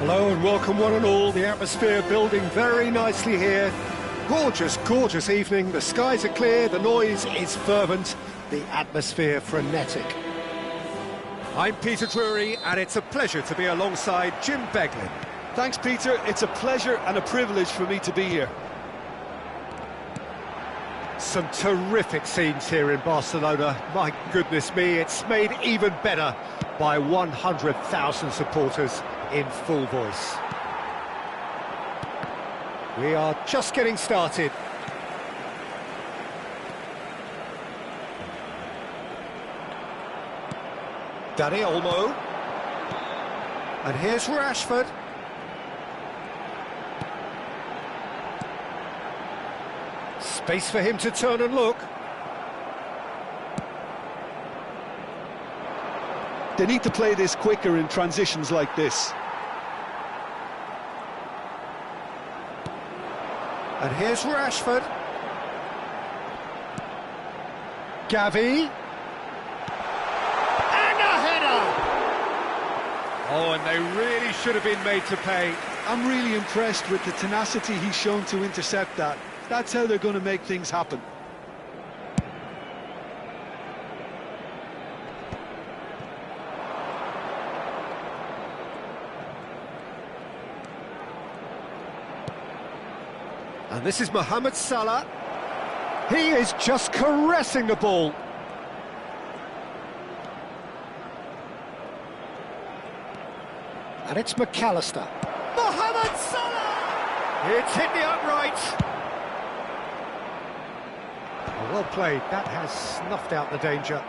Hello and welcome one and all. The atmosphere building very nicely here. Gorgeous, gorgeous evening. The skies are clear, the noise is fervent, the atmosphere frenetic. I'm Peter Drury and it's a pleasure to be alongside Jim Beglin. Thanks, Peter. It's a pleasure and a privilege for me to be here. Some terrific scenes here in Barcelona. My goodness me, it's made even better by 100,000 supporters in full voice. We are just getting started. Dani Olmo. And here's Rashford. Space for him to turn and look. They need to play this quicker in transitions like this. And here's Rashford. Gavi. And a header! Oh, and they really should have been made to pay. I'm really impressed with the tenacity he's shown to intercept that. That's how they're going to make things happen. And this is Mohamed Salah. He is just caressing the ball. And it's McAllister. Mohamed Salah! It's hit the upright. Well played. That has snuffed out the danger.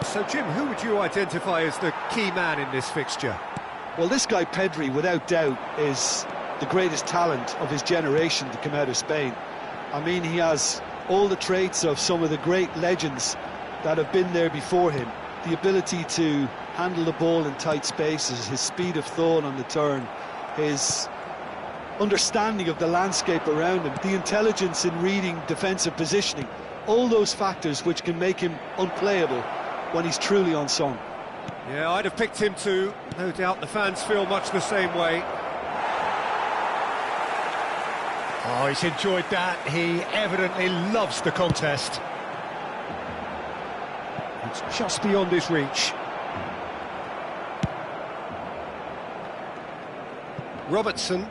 So, Jim, who would you identify as the key man in this fixture? Well, this guy, Pedri, without doubt, is the greatest talent of his generation to come out of Spain. I mean, he has all the traits of some of the great legends that have been there before him. The ability to handle the ball in tight spaces, his speed of thought on the turn, his understanding of the landscape around him, the intelligence in reading defensive positioning, all those factors which can make him unplayable when he's truly on song. Yeah, I'd have picked him too. No doubt the fans feel much the same way. Oh, he's enjoyed that. He evidently loves the contest. It's just beyond his reach. Robertson.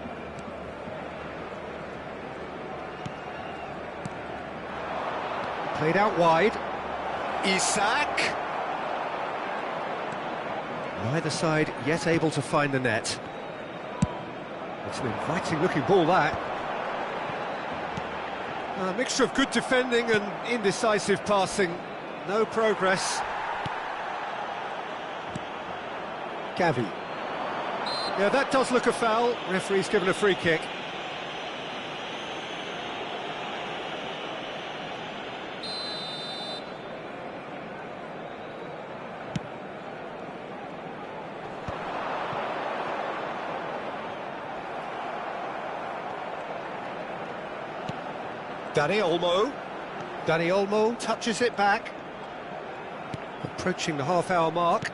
Played out wide. Isak. Neither side yet able to find the net. It's an inviting-looking ball, that. A mixture of good defending and indecisive passing. No progress. Gavi. Yeah, that does look a foul. Referee's given a free kick. Dani Olmo touches it back. Approaching the half-hour mark.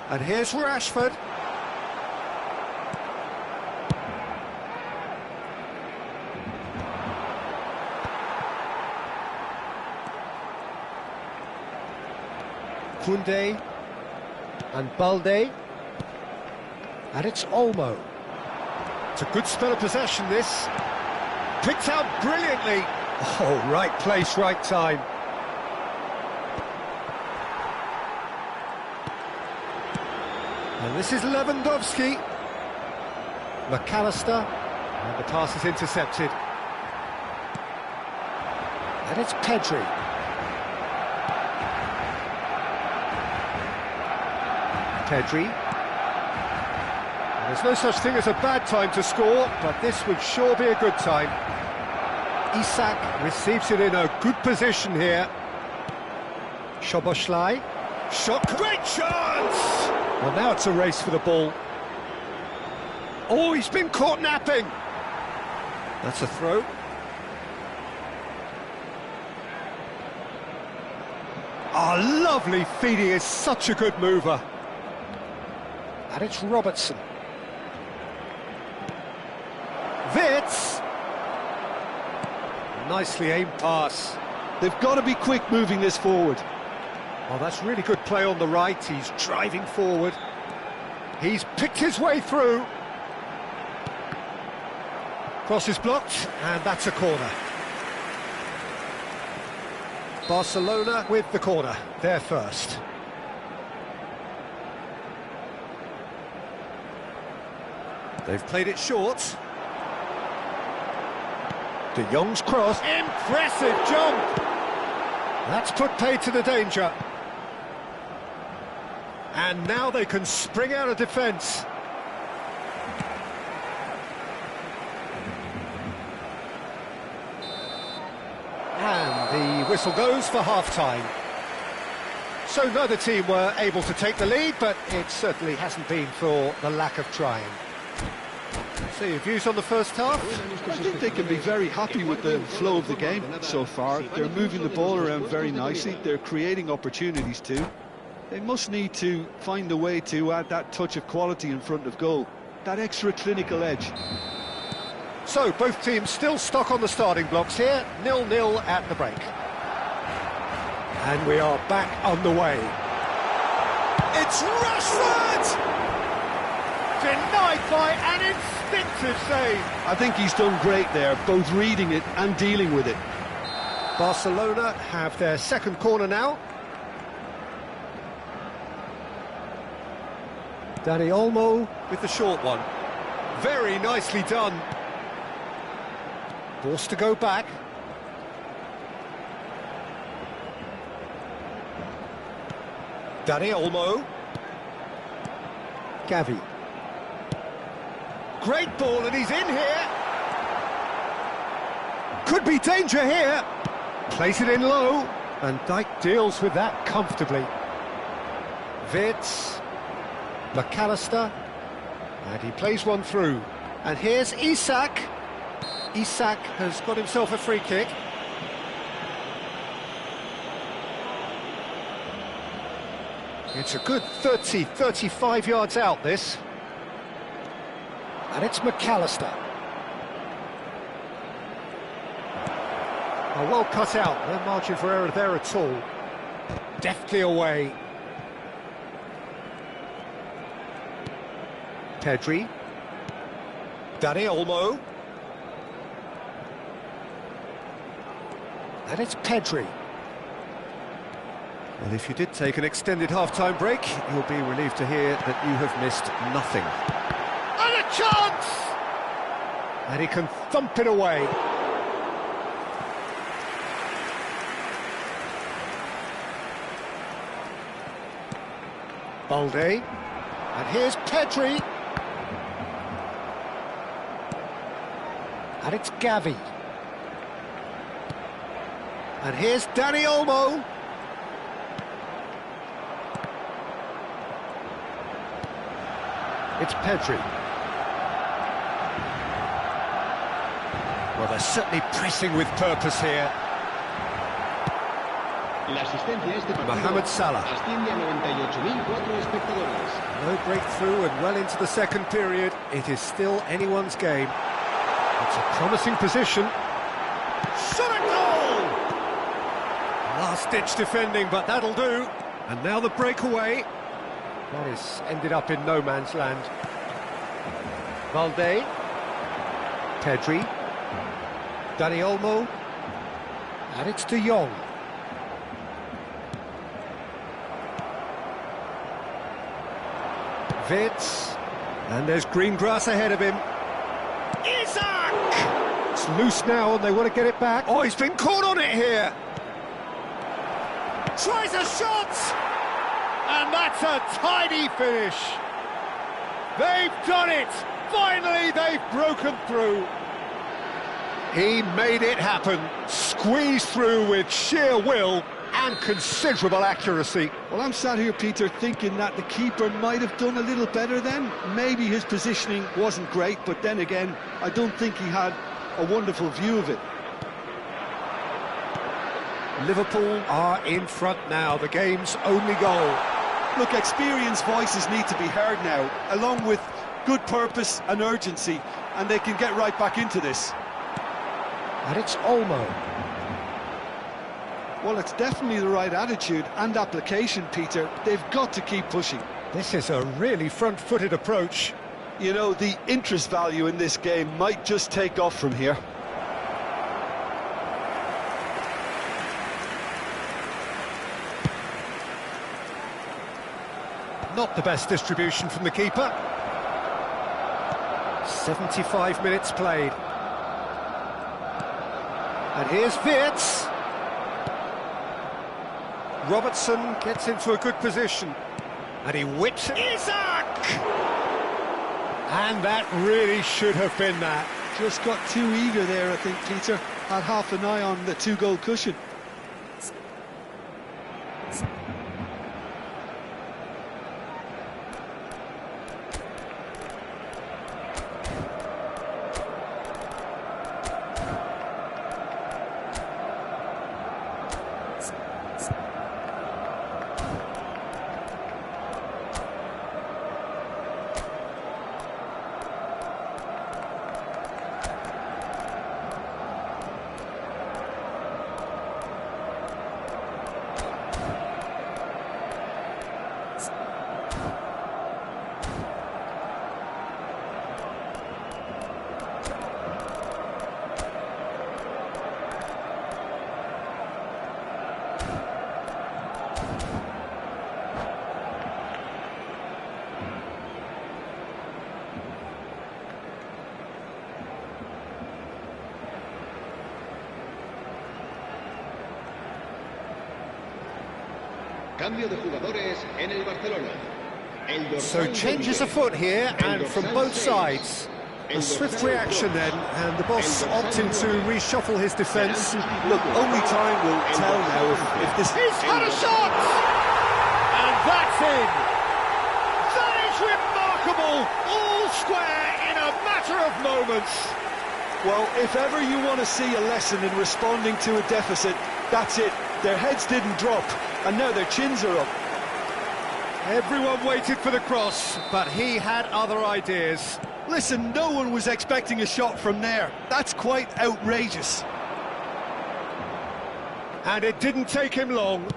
And here's Rashford. Koundé and Balde. And it's Olmo. It's a good spell of possession, this. Picked out brilliantly. Oh, right place, right time. And this is Lewandowski. McAllister. And the pass is intercepted. And it's Pedri. There's no such thing as a bad time to score, but this would sure be a good time. Isak receives it in a good position here. Szoboszlai. Shot, great chance! Well, now it's a race for the ball. Oh, he's been caught napping. That's a throw. Oh, lovely feed, he is such a good mover. And it's Robertson. Wits. Nicely aimed pass. They've got to be quick moving this forward. Oh, that's really good play on the right. He's driving forward. He's picked his way through. Cross is blocked, and that's a corner. Barcelona with the corner, they're first. They've played it short. De Jong's cross. Impressive jump! That's put paid to the danger. And now they can spring out of defence. And the whistle goes for half-time. So neither team were able to take the lead, but it certainly hasn't been for the lack of trying. So your views on the first half? I think they can be very happy with the flow of the game so far. They're moving the ball around very nicely. They're creating opportunities too. They must need to find a way to add that touch of quality in front of goal, that extra clinical edge. So both teams still stuck on the starting blocks here, 0-0 at the break. And we are back on the way. It's Rashford! Denied by an instinctive save. I think he's done great there, both reading it and dealing with it. Barcelona have their second corner now. Dani Olmo with the short one. Very nicely done. Forced to go back. Dani Olmo. Gavi. Great ball, and he's in here. Could be danger here. Place it in low. And Dijk deals with that comfortably. Wits. McAllister. And he plays one through. And here's Isak. Isak has got himself a free kick. It's a good 30, 35 yards out, this. And it's McAllister. Oh, well cut out, no margin for error there at all. Deftly away. Pedri. Dani Olmo. And it's Pedri. Well, if you did take an extended half-time break, you'll be relieved to hear that you have missed nothing. And a chance! And he can thump it away. Balde. And here's Pedri. And it's Gavi. And here's Dani Olmo. It's Pedri. Well, they're certainly pressing with purpose here. Mohamed Salah. No breakthrough and well into the second period. It is still anyone's game. It's a promising position. Shot a goal! Last-ditch defending, but that'll do. And now the breakaway. That is ended up in no man's land. Balde. Pedri. Dani Olmo. And it's De Jong. Wits. And there's green grass ahead of him. Isaac! It's loose now and they want to get it back. Oh, he's been caught on it here. Tries a shot! And that's a tidy finish. They've done it! Finally, they've broken through. He made it happen. Squeezed through with sheer will and considerable accuracy. Well, I'm sat here, Peter, thinking that the keeper might have done a little better then. Maybe his positioning wasn't great, but then again, I don't think he had a wonderful view of it. Liverpool are in front now, the game's only goal. Look, experienced voices need to be heard now, along with good purpose and urgency, and they can get right back into this. And it's Olmo. Well, it's definitely the right attitude and application, Peter. They've got to keep pushing. This is a really front-footed approach. You know, the interest value in this game might just take off from here. Not the best distribution from the keeper. 75 minutes played. And here's Wirtz. Robertson gets into a good position. And he whips it. Isaac! And that really should have been that. Just got too eager there, I think, Peter. Had half an eye on the two-goal cushion. Cambio de jugadores en el Barcelona. So changes afoot here, and from both sides. A swift reaction then, and the boss opting to reshuffle his defence. Look, only time will tell now if this... He's had a shot! And that's in! That is remarkable! All square in a matter of moments! Well, if ever you want to see a lesson in responding to a deficit, that's it. Their heads didn't drop, and now their chins are up. Everyone waited for the cross, but he had other ideas. Listen, no one was expecting a shot from there. That's quite outrageous. And it didn't take him long.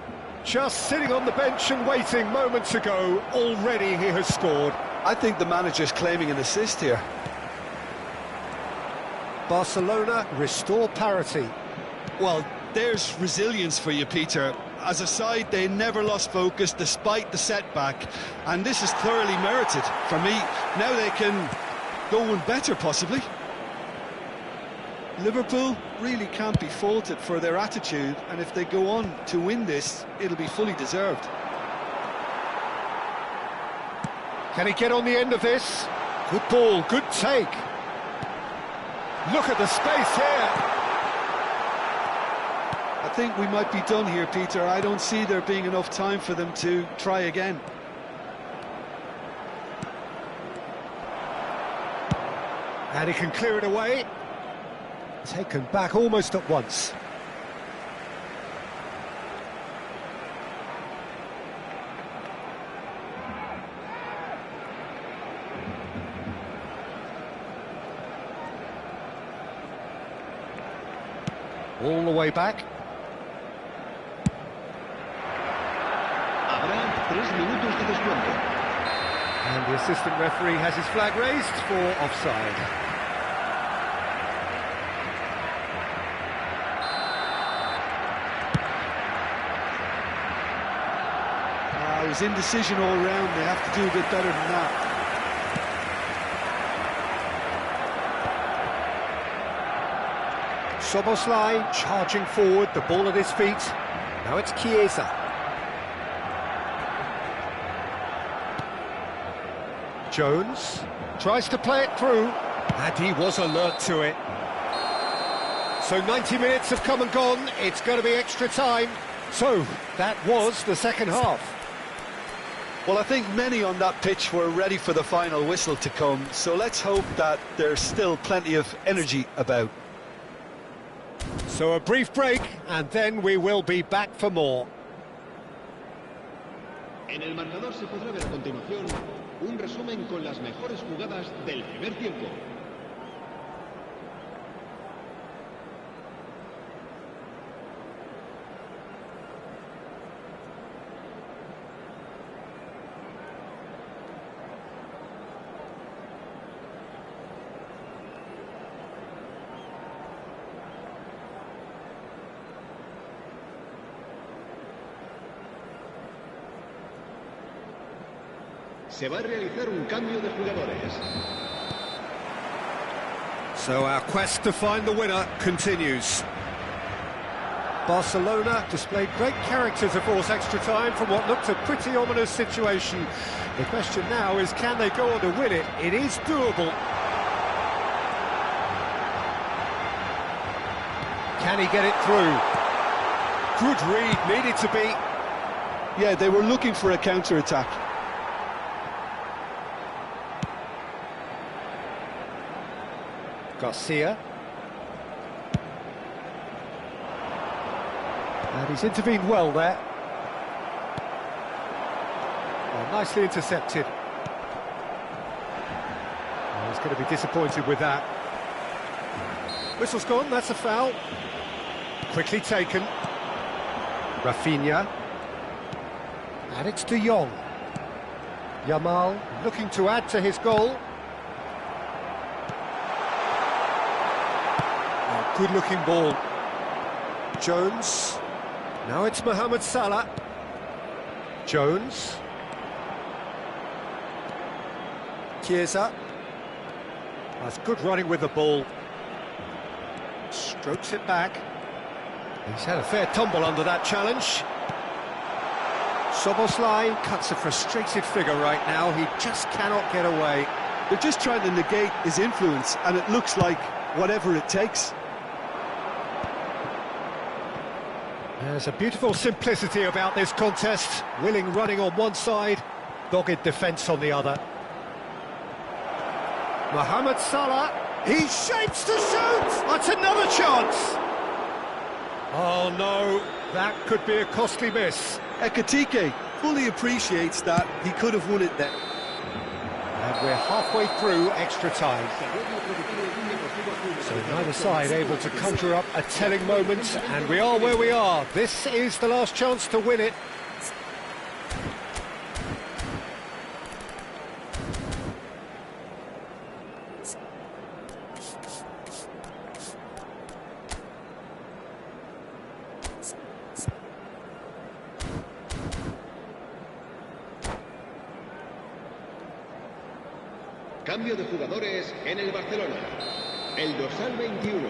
Just sitting on the bench and waiting moments ago, already he has scored. I think the manager's claiming an assist here. Barcelona restore parity. Well, there's resilience for you, Peter. As a side, they never lost focus despite the setback, and this is thoroughly merited for me. Now they can go one better, possibly. Liverpool really can't be faulted for their attitude, and if they go on to win this, it'll be fully deserved. Can he get on the end of this? Good ball, good take. Look at the space here. I think we might be done here, Peter. I don't see there being enough time for them to try again. And he can clear it away. Taken back almost at once. All the way back. Habrá 3 minutos de descuento. And the assistant referee has his flag raised for offside. It was indecision all round. They have to do a bit better than that. Szoboszlai charging forward, the ball at his feet. Now it's Chiesa. Jones tries to play it through, and he was alert to it. So 90 minutes have come and gone, it's going to be extra time. So, that was the second half. Well, I think many on that pitch were ready for the final whistle to come, so let's hope that there's still plenty of energy about. So a brief break, and then we will be back for more. En el marcador se podrá ver a continuación un resumen con las mejores jugadas del primer tiempo. Se va a realizar un cambio de jugadores. So our quest to find the winner continues. Barcelona displayed great character to force extra time from what looked a pretty ominous situation. The question now is, can they go on to win it? It is doable. Can he get it through? Good read, needed to be. Yeah, they were looking for a counter-attack. Garcia. And he's intervened well there. Well, nicely intercepted. Well, he's going to be disappointed with that. Whistle's gone, that's a foul. Quickly taken. Rafinha. And it's De Jong. Yamal looking to add to his goal. Good-looking ball. Jones. Now it's Mohamed Salah. Jones. Chiesa. That's good running with the ball. Strokes it back. He's had a fair tumble under that challenge. Szoboszlai cuts a frustrated figure right now. He just cannot get away. They're just trying to negate his influence, and it looks like whatever it takes. There's a beautiful simplicity about this contest. Willing running on one side, dogged defence on the other. Mohamed Salah, he shapes to shoot! That's another chance! Oh no, that could be a costly miss. Ekitike fully appreciates that he could have won it there. And we're halfway through extra time. So neither side able to conjure up a telling moment, and we are where we are. This is the last chance to win it. Cambio de jugadores en el Barcelona. El dorsal 21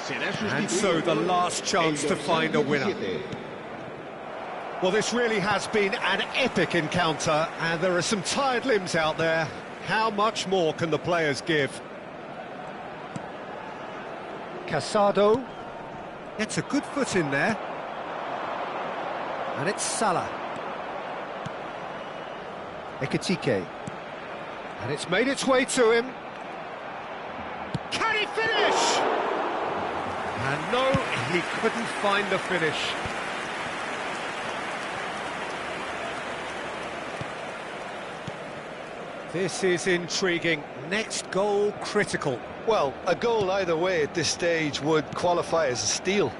será sustituido. And so the last chance to find a winner. Well, this really has been an epic encounter, and there are some tired limbs out there. How much more can the players give? Casado gets a good foot in there. And it's Salah. Ekitike. And it's made its way to him. Can he finish? And no, he couldn't find the finish. This is intriguing. Next goal critical. Well, a goal either way at this stage would qualify as a steal.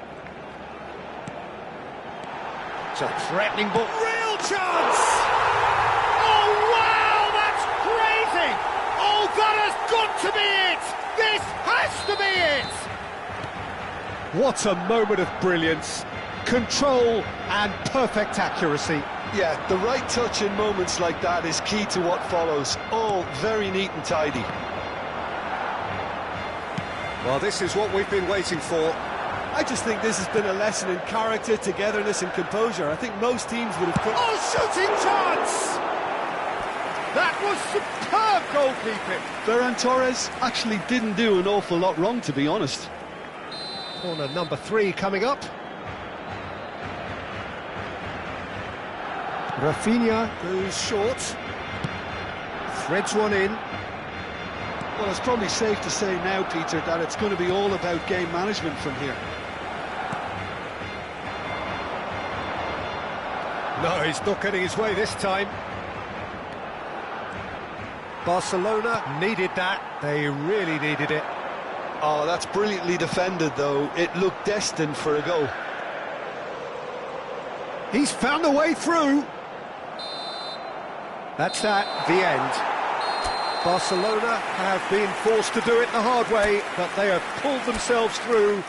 It's a threatening ball. Real chance! Oh, wow, that's crazy! Oh, that has got to be it! This has to be it! What a moment of brilliance. Control and perfect accuracy. Yeah, the right touch in moments like that is key to what follows. All very neat and tidy. Well, this is what we've been waiting for. I just think this has been a lesson in character, togetherness and composure. I think most teams would have put... Oh, shooting chance! That was superb goalkeeping. Ferran Torres actually didn't do an awful lot wrong, to be honest. Corner number 3 coming up. Rafinha goes short. Threads one in. Well, it's probably safe to say now, Peter, that it's going to be all about game management from here. No, he's not getting his way this time. Barcelona needed that. They really needed it. Oh, that's brilliantly defended, though. It looked destined for a goal. He's found a way through. That's that, the end. Barcelona have been forced to do it the hard way, but they have pulled themselves through.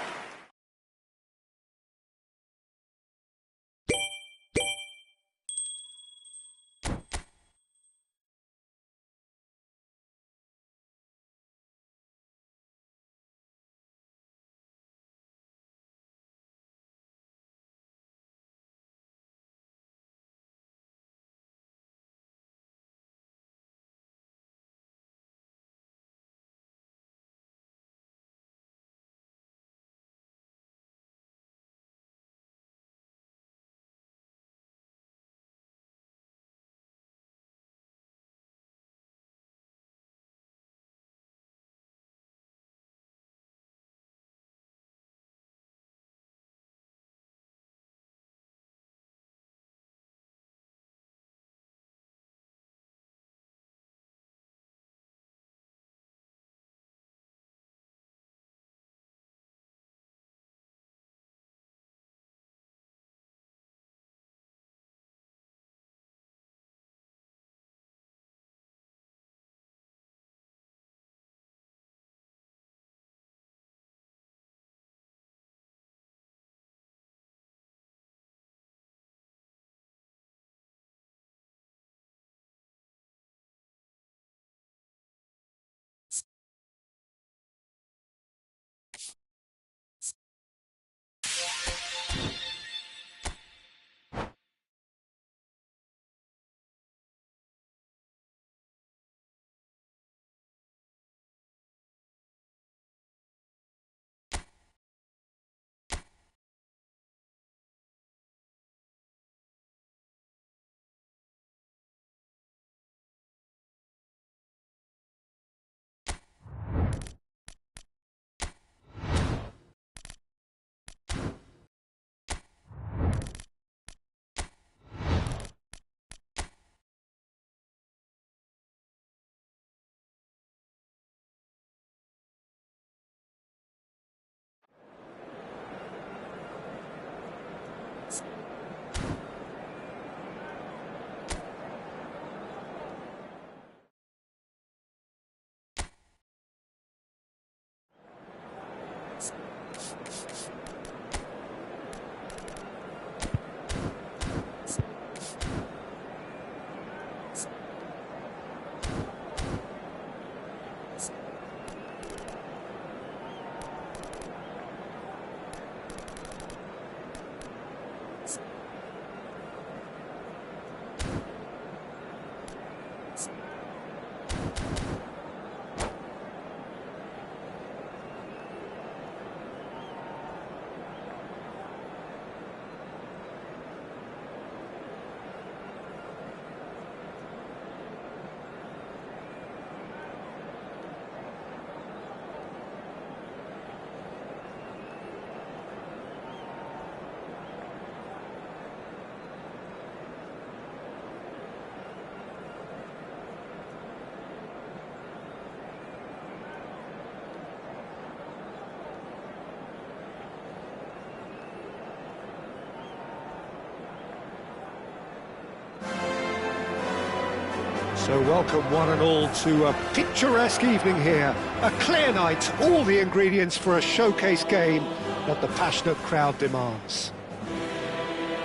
So welcome one and all to a picturesque evening here. A clear night, all the ingredients for a showcase game that the passionate crowd demands.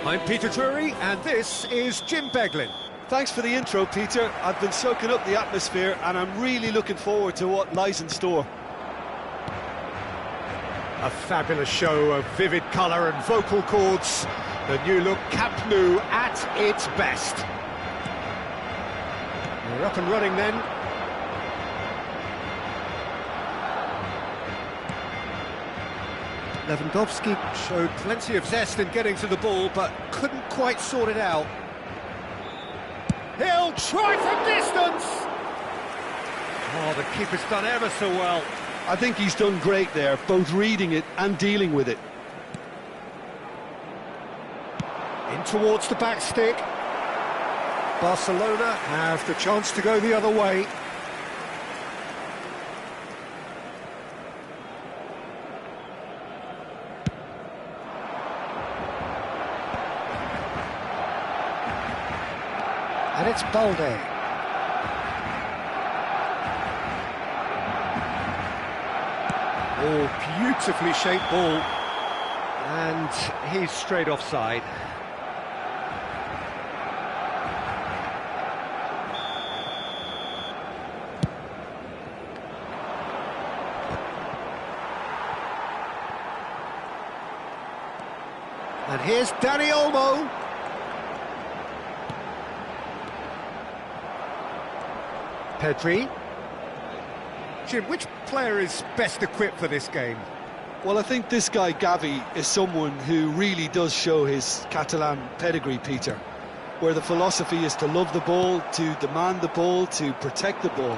I'm Peter Drury, and this is Jim Beglin. Thanks for the intro, Peter. I've been soaking up the atmosphere and I'm really looking forward to what lies in store. A fabulous show of vivid colour and vocal cords. The new look Camp Nou at its best. We're up and running then. Lewandowski showed plenty of zest in getting to the ball, but couldn't quite sort it out. He'll try from distance! Oh, the keeper's done ever so well. I think he's done great there, both reading it and dealing with it. In towards the back stick. Barcelona have the chance to go the other way. And it's Balde. Oh, beautifully shaped ball. And he's straight offside. And here's Dani Olmo. Pedri. Jim, which player is best equipped for this game? Well, I think this guy, Gavi, is someone who really does show his Catalan pedigree, Peter, where the philosophy is to love the ball, to demand the ball, to protect the ball.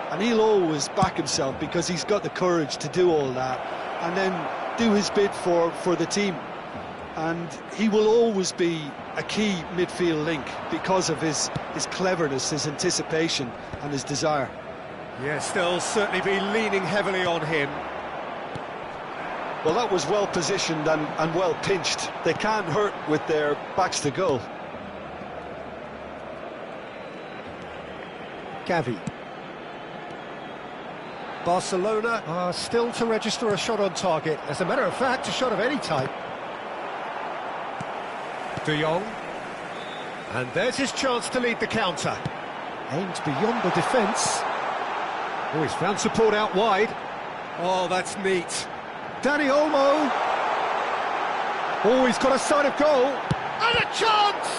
And he'll always back himself because he's got the courage to do all that and then do his bit for the team. And he will always be a key midfield link because of his cleverness, his anticipation and his desire. Yes, they'll certainly be leaning heavily on him. Well, that was well positioned and well pinched. They can't hurt with their backs to goal. Gavi. Barcelona are still to register a shot on target. As a matter of fact, a shot of any type. De Jong. And there's his chance to lead the counter. Aimed beyond the defence. Oh, he's found support out wide. Oh, that's neat. Dani Olmo. Oh, he's got a sight of goal. And a chance!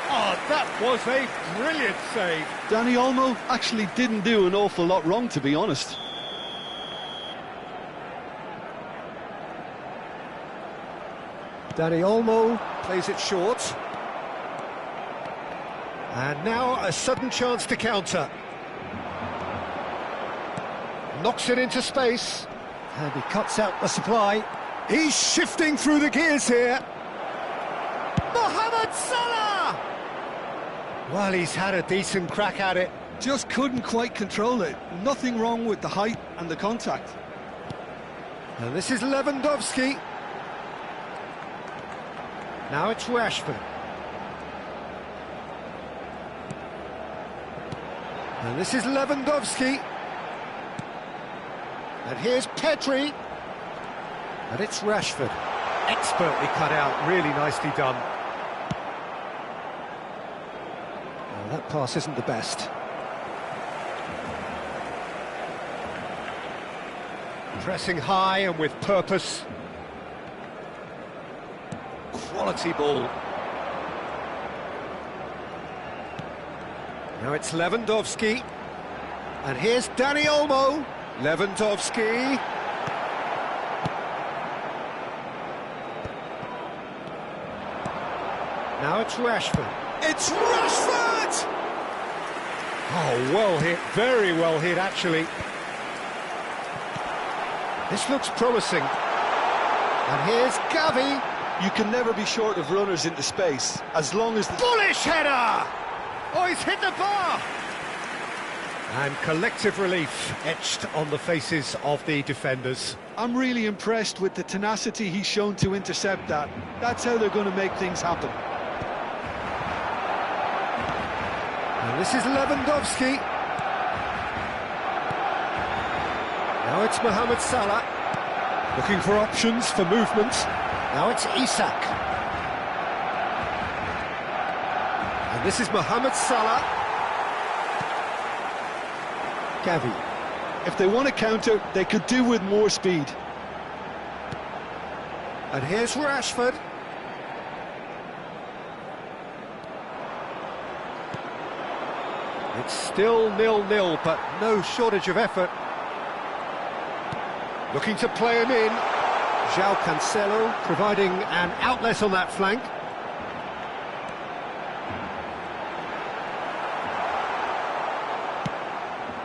Oh, that was a brilliant save. Dani Olmo actually didn't do an awful lot wrong, to be honest. Dani Olmo plays it short. And now a sudden chance to counter. Knocks it into space. And he cuts out the supply. He's shifting through the gears here. Mohamed Salah! Well, he's had a decent crack at it. Just couldn't quite control it. Nothing wrong with the height and the contact. And this is Lewandowski. Now it's Rashford. And this is Lewandowski. And here's Pedri. And it's Rashford. Expertly cut out, really nicely done. Well, that pass isn't the best. Pressing high and with purpose. Quality ball. Now it's Lewandowski. And here's Dani Olmo. Lewandowski. Now it's Rashford. It's Rashford! Oh, well hit, very well hit, actually. This looks promising. And here's Gavi. You can never be short of runners into space, as long as the... Bullish header! Oh, he's hit the bar! And collective relief etched on the faces of the defenders. I'm really impressed with the tenacity he's shown to intercept that. That's how they're going to make things happen. And this is Lewandowski. Now it's Mohamed Salah. Looking for options for movement. Now it's Isak. And this is Mohamed Salah. Gavi. If they want to counter, they could do with more speed. And here's Rashford. It's still 0-0, but no shortage of effort. Looking to play him in. João Cancelo providing an outlet on that flank.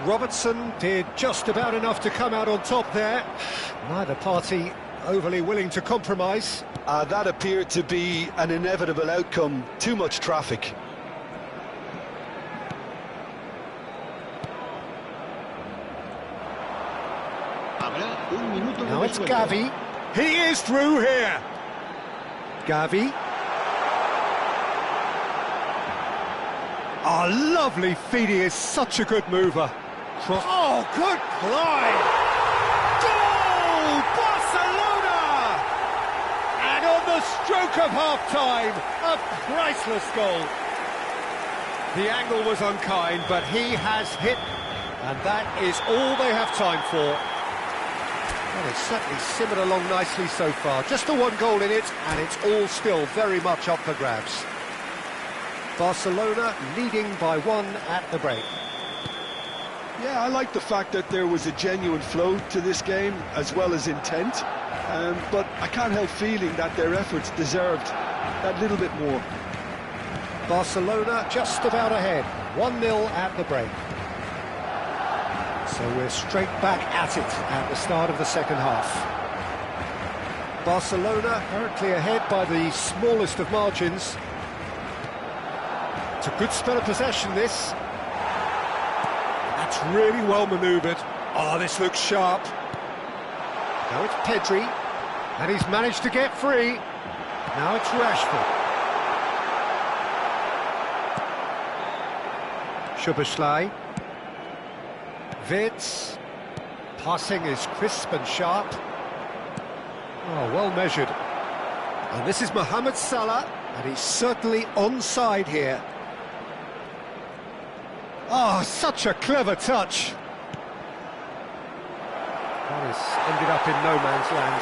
Robertson did just about enough to come out on top there. Neither party overly willing to compromise. That appeared to be an inevitable outcome. Too much traffic. Now it's Gavi. He is through here. Gavi. Oh, lovely feed. He is such a good mover. Oh, good climb. Goal! Barcelona! And on the stroke of half-time, a priceless goal. The angle was unkind, but he has hit, and that is all they have time for. Well, it's certainly simmered along nicely so far. Just the one goal in it, and it's all still very much up for grabs. Barcelona leading by 1 at the break. Yeah, I like the fact that there was a genuine flow to this game, as well as intent. But I can't help feeling that their efforts deserved that little bit more. Barcelona just about ahead, 1-0 at the break. So we're straight back at it at the start of the second half. Barcelona currently ahead by the smallest of margins. It's a good spell of possession, this. That's really well manoeuvred. Oh, this looks sharp. Now it's Pedri, and he's managed to get free. Now it's Rashford. Szoboszlai. Wirtz. Passing is crisp and sharp. Oh, well measured. And this is Mohamed Salah, and he's certainly onside here. Oh, such a clever touch. That has ended up in no man's land.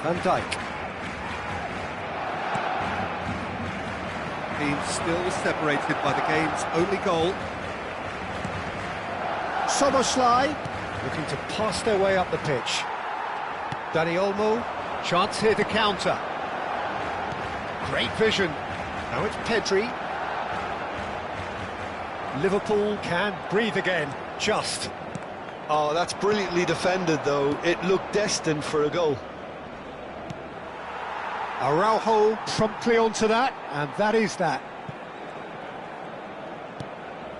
Van Dijk. Team still separated by the game's only goal. Szoboszlai looking to pass their way up the pitch. Dani Olmo, chance here to counter. Great vision. Now it's Pedri. Liverpool can breathe again, just. Oh, that's brilliantly defended, though. It looked destined for a goal. Araujo promptly onto that, and that is that.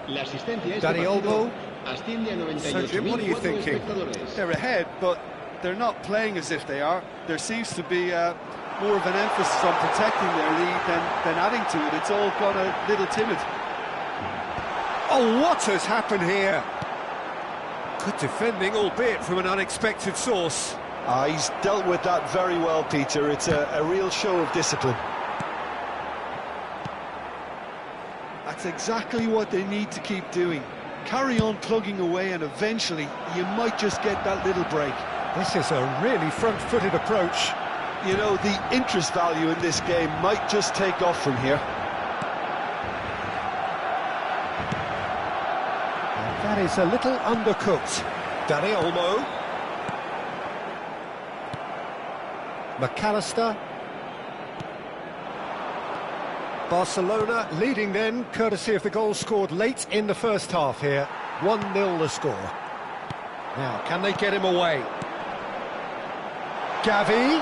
Dani Olmo. Sergio, what are you thinking? They're ahead, but they're not playing as if they are. There seems to be more of an emphasis on protecting their lead than adding to it. It's all gone a little timid. Oh, what has happened here? Good defending, albeit from an unexpected source. He's dealt with that very well, Peter. It's a real show of discipline. That's exactly what they need to keep doing. Carry on plugging away, and eventually you might just get that little break. This is a really front-footed approach. You know, the interest value in this game might just take off from here. And that is a little undercooked. Dani Olmo. McAllister. Barcelona leading then, courtesy of the goal scored late in the first half here. 1-0 the score. Now, can they get him away? Gavi.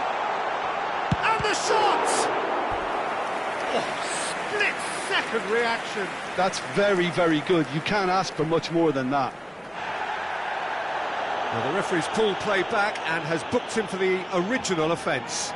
And the shot! Oh, split-second reaction. That's very, very good. You can't ask for much more than that. Well, the referee's pulled play back and has booked him for the original offence.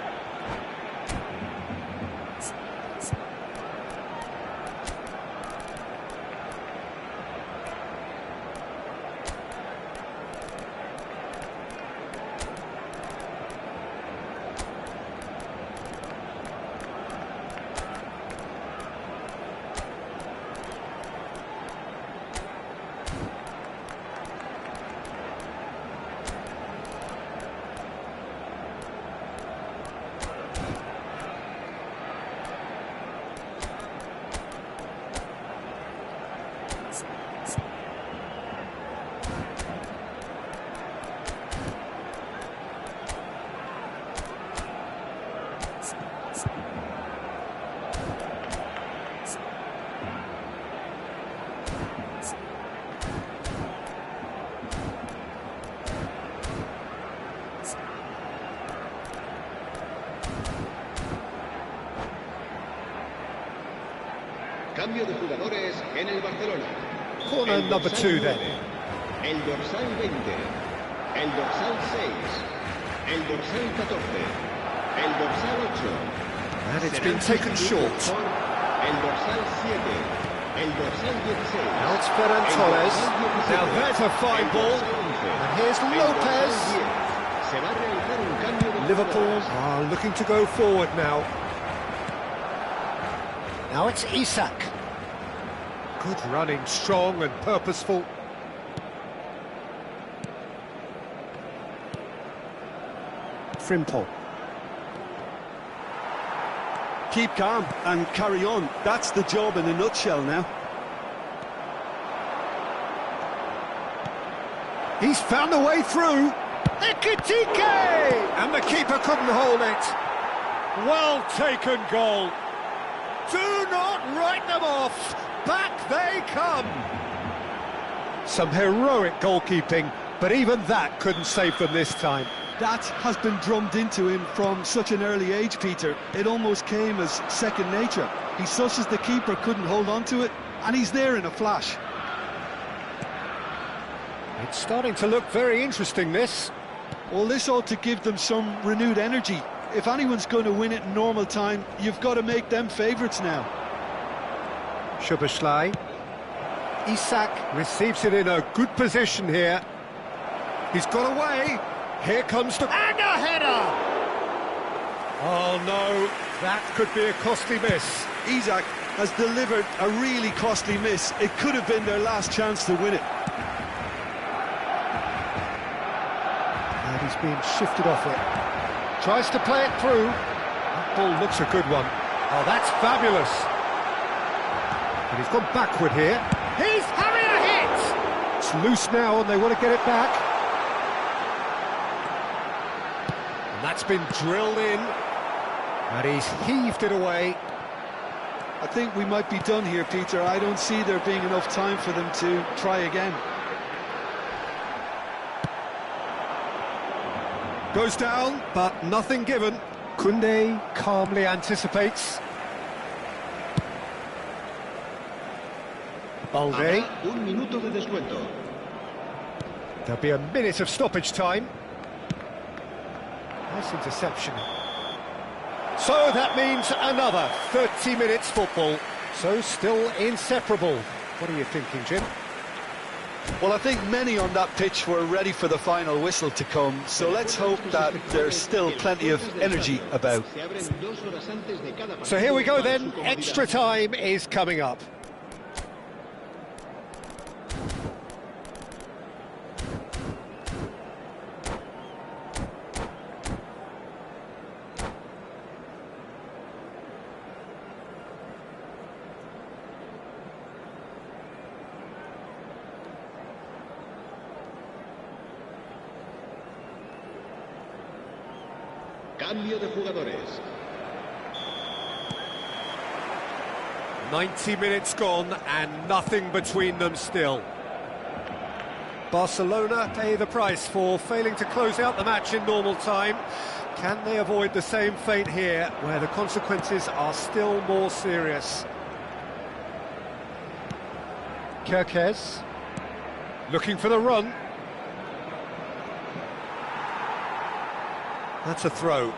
Cambio de jugadores en el Barcelona. Corner El number dorsal 2 then. 9, el dorsal 20, el dorsal 6, el dorsal 14, el dorsal 8. And it's Será been taken short. por el dorsal 7, el dorsal 16. Now it's Ferran el Torres. dorsal 17, Now there's a fine el ball. dorsal 11, And here's el Lopez. dorsal 10. Se va a realizar un cambio de Liverpool jugadores. are looking to go forward now. Now it's Isak. Good running, strong and purposeful. Frimpong. Keep calm and carry on. That's the job in a nutshell now. He's found a way through. Ekitike! And the keeper couldn't hold it. Well taken goal. Do not write them off. Back they come. Some heroic goalkeeping, but even that couldn't save them this time. That has been drummed into him from such an early age, Peter. It almost came as second nature. He susses the keeper couldn't hold on to it, and he's there in a flash. It's starting to look very interesting, this. Well, this ought to give them some renewed energy. If anyone's going to win it in normal time, you've got to make them favourites now. Szoboszlai. Isak receives it in a good position here. He's got away. Here comes the... And a header! Oh, no. That could be a costly miss. Isak has delivered a really costly miss. It could have been their last chance to win it. And he's being shifted off it. Tries to play it through. That ball looks a good one. Oh, that's fabulous. And he's gone backward here. He's having a hit! It's loose now and they want to get it back. And that's been drilled in. And he's heaved it away. I think we might be done here, Peter. I don't see there being enough time for them to try again. Goes down, but nothing given. Koundé calmly anticipates. Balde. Habrá un minuto de descuento. There'll be a minute of stoppage time. Nice interception. So that means another 30 minutes football. So still inseparable. What are you thinking, Jim? Well, I think many on that pitch were ready for the final whistle to come, so let's hope that there's still plenty of energy about. So here we go then, extra time is coming up. Cambio de jugadores. 90 minutes gone and nothing between them still. Barcelona pay the price for failing to close out the match in normal time. Can they avoid the same fate here, where the consequences are still more serious? Kerkez looking for the run. That's a throw.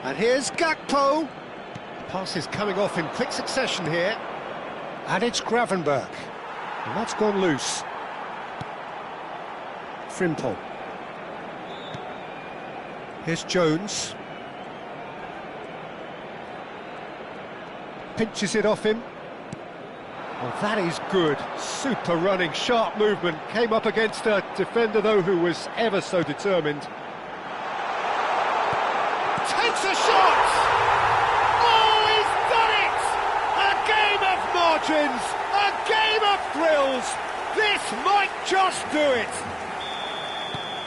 And here's Gakpo. Pass is coming off in quick succession here. And it's Gravenberch. And that's gone loose. Frimpong. Here's Jones. Pinches it off him. Well, that is good. Super running, sharp movement. Came up against a defender, though, who was ever so determined. Takes a shot! Oh, he's done it! A game of margins! A game of thrills! This might just do it!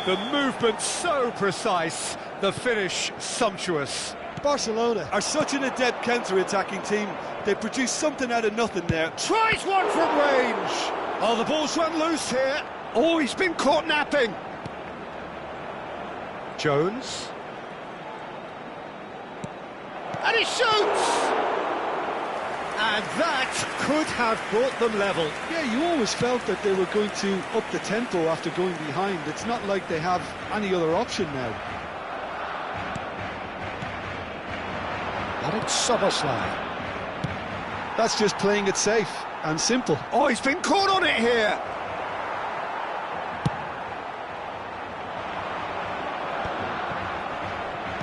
The movement so precise, the finish sumptuous. Barcelona are such an adept counter-attacking team. They produce something out of nothing there. Tries one from range. Oh, the ball's run loose here. Oh, he's been caught napping. Jones. And he shoots! And that could have brought them level. Yeah, you always felt that they were going to up the tempo after going behind. It's not like they have any other option now. And it's Szoboszlai. That's just playing it safe and simple. Oh, he's been caught on it here.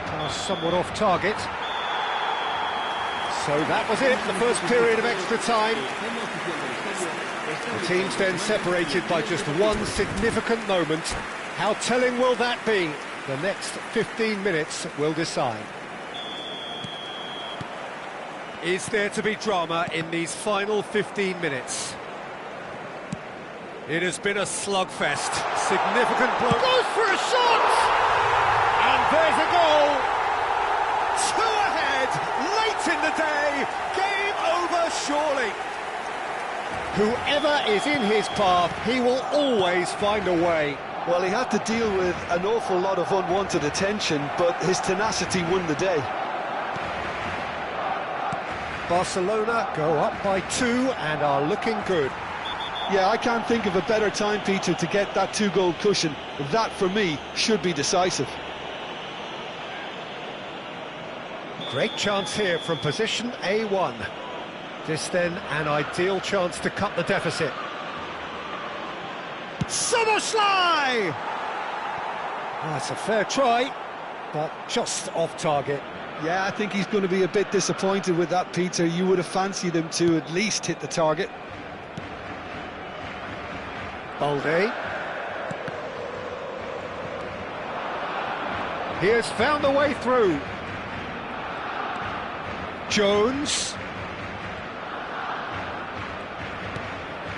Pass somewhat off target. So that was it, the first period of extra time. The teams then separated by just one significant moment. How telling will that be? The next 15 minutes will decide. Is there to be drama in these final 15 minutes? It has been a slugfest. Significant blow. Goes for a shot! And there's a goal! Two ahead, late in the day. Game over, surely. Whoever is in his path, he will always find a way. Well, he had to deal with an awful lot of unwanted attention, but his tenacity won the day. Barcelona go up by 2 and are looking good. Yeah, I can't think of a better time, Peter, to get that 2-goal cushion. That, for me, should be decisive. Great chance here from position A1. This then an ideal chance to cut the deficit. Szoboszlai! That's a fair try, but just off target. Yeah, I think he's going to be a bit disappointed with that, Peter. You would have fancied him to at least hit the target. Balde. He has found a way through. Jones.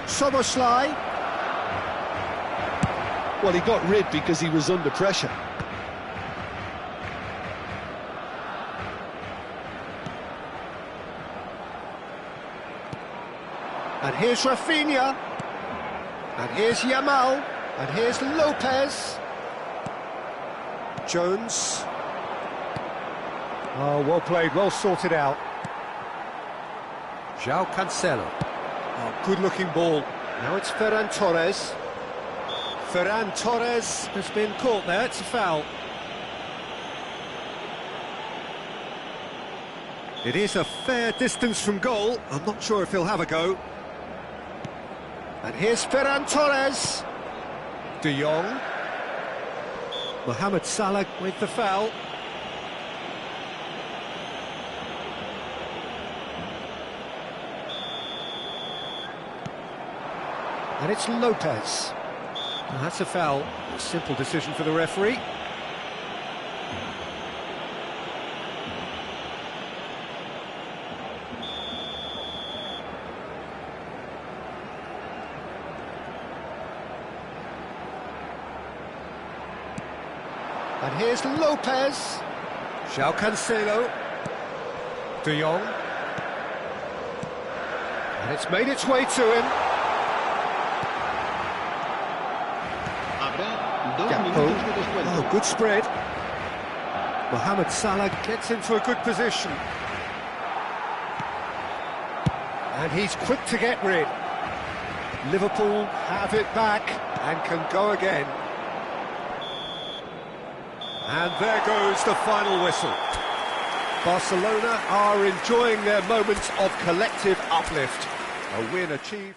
Szoboszlai. Well, he got rid because he was under pressure. And here's Rafinha. And here's Yamal. And here's Lopez. Jones. Oh, well played, well sorted out. João Cancelo. Oh, good-looking ball. Now it's Ferran Torres. Ferran Torres has been caught there, it's a foul. It is a fair distance from goal. I'm not sure if he'll have a go. And here's Ferran Torres. De Jong. Mohamed Salah with the foul. And it's Lopez. And that's a foul. A simple decision for the referee. And here's Lopez. João Cancelo. De Jong. And it's made its way to him. Gakpo. Oh, good spread. Mohamed Salah gets into a good position. And he's quick to get rid. Liverpool have it back and can go again. And there goes the final whistle. Barcelona are enjoying their moments of collective uplift. A win achieved.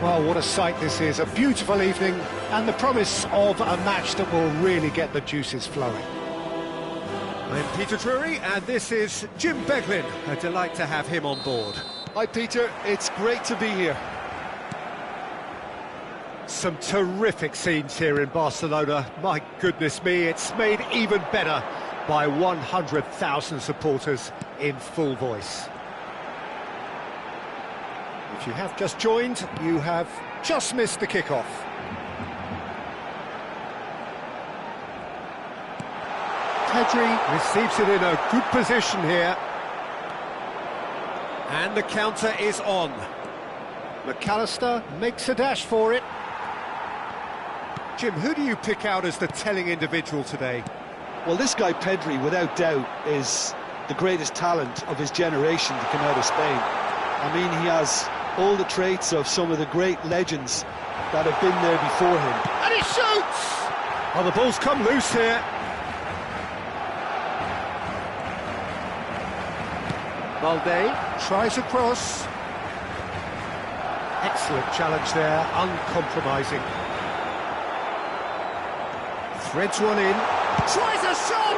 Well, what a sight this is. A beautiful evening and the promise of a match that will really get the juices flowing. I'm Peter Drury and this is Jim Beglin. A delight to have him on board. Hi, Peter. It's great to be here. Some terrific scenes here in Barcelona. My goodness me, it's made even better by 100,000 supporters in full voice. If you have just joined, you have just missed the kickoff. Pedri receives it in a good position here. And the counter is on. McAllister makes a dash for it. Jim, who do you pick out as the telling individual today? Well, this guy Pedri, without doubt, is the greatest talent of his generation to come out of Spain. I mean, he has all the traits of some of the great legends that have been there before him. And he shoots! Well, the ball's come loose here. Valde tries a cross. Excellent challenge there, uncompromising. Threads one in. Tries a shot!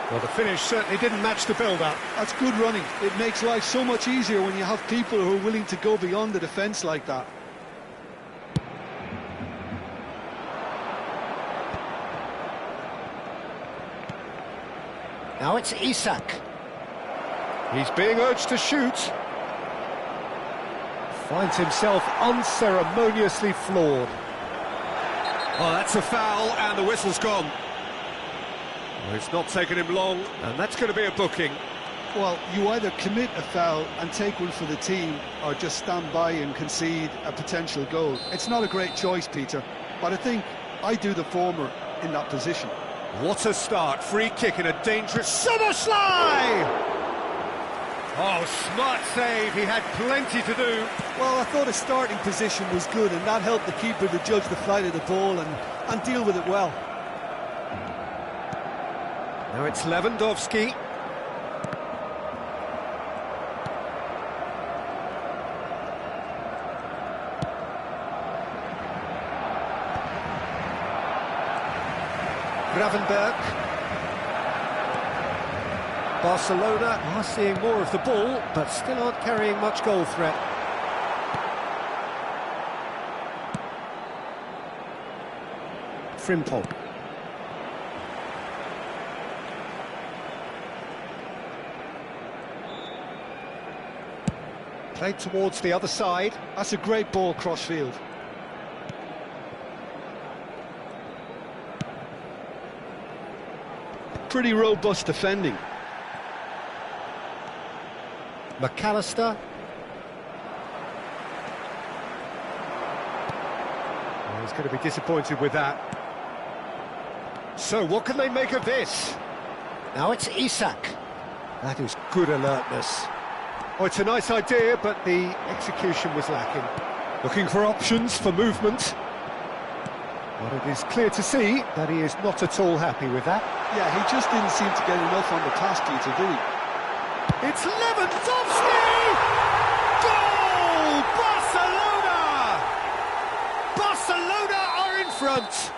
Well, the finish certainly didn't match the build-up. That's good running. It makes life so much easier when you have people who are willing to go beyond the defence like that. Now it's Isak. He's being urged to shoot. Finds himself unceremoniously floored. Oh, that's a foul, and the whistle's gone. Well, it's not taken him long, and that's going to be a booking. Well, you either commit a foul and take one for the team, or just stand by and concede a potential goal. It's not a great choice, Peter, but I think I do the former in that position. What a start. Free kick in a dangerous... Soboslai! Oh, smart save. He had plenty to do. Well, I thought his starting position was good, and that helped the keeper to judge the flight of the ball and deal with it well. Now it's Lewandowski. Gravenberch. Barcelona are seeing more of the ball, but still aren't carrying much goal threat. Frimpong. Played towards the other side. That's a great ball cross-field. Pretty robust defending. McAllister. Oh, he's going to be disappointed with that. So what can they make of this? Now it's Isak. That is good alertness. Oh, it's a nice idea, but the execution was lacking. Looking for options for movement. But it is clear to see that he is not at all happy with that. Yeah, he just didn't seem to get enough on the task, Peter, did he? It's Lewandowski! Goal! Barcelona! Barcelona are in front!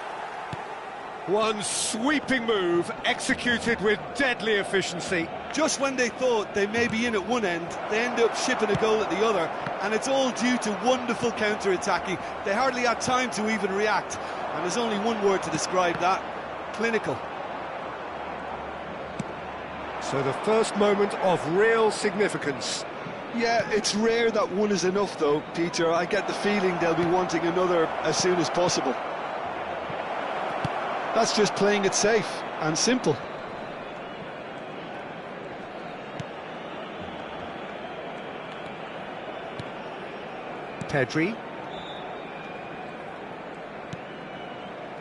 One sweeping move, executed with deadly efficiency. Just when they thought they may be in at one end, they end up shipping a goal at the other, and it's all due to wonderful counter-attacking. They hardly had time to even react, and there's only one word to describe that: clinical. So the first moment of real significance. Yeah, it's rare that one is enough though, Peter. I get the feeling they'll be wanting another as soon as possible. That's just playing it safe and simple. Pedri.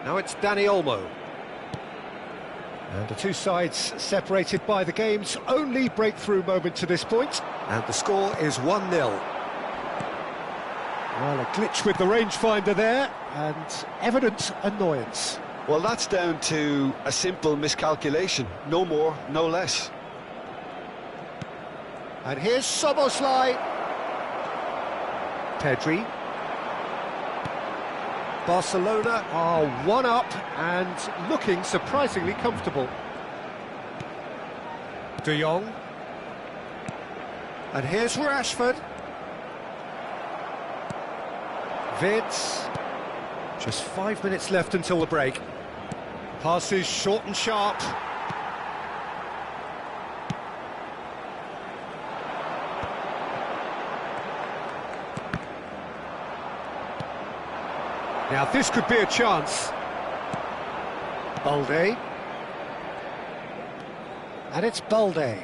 Now it's Dani Olmo. And the two sides separated by the game's only breakthrough moment to this point. And the score is 1-0. Well, a glitch with the rangefinder there, and evident annoyance. Well, that's down to a simple miscalculation. No more, no less. And here's Soboslai. Pedri. Barcelona are one up and looking surprisingly comfortable. De Jong. And here's Rashford. Vids. Just 5 minutes left until the break. Passes short and sharp. Now this could be a chance. Balde. And it's Balde.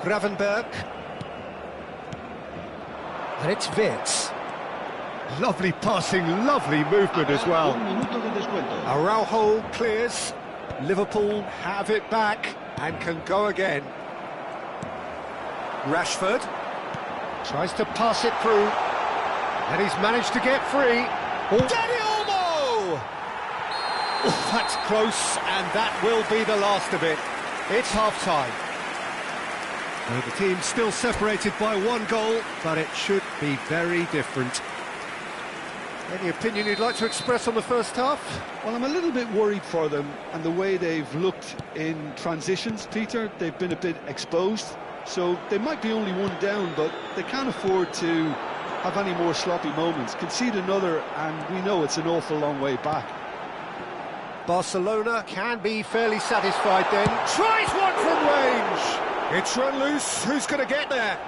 Gravenberch. And it's Vids. Lovely passing, lovely movement as well. Araujo clears. Liverpool have it back and can go again. Rashford tries to pass it through. And he's managed to get free. Oh. Dani Olmo! Oh, that's close, and that will be the last of it. It's half-time. Well, the team's still separated by one goal, but it should be very different. Any opinion you'd like to express on the first half? Well, I'm a little bit worried for them and the way they've looked in transitions, Peter. They've been a bit exposed, so they might be only one down, but they can't afford to have any more sloppy moments. Concede another, and we know it's an awful long way back. Barcelona can be fairly satisfied then. Tries one from range. It's run loose. Who's going to get there?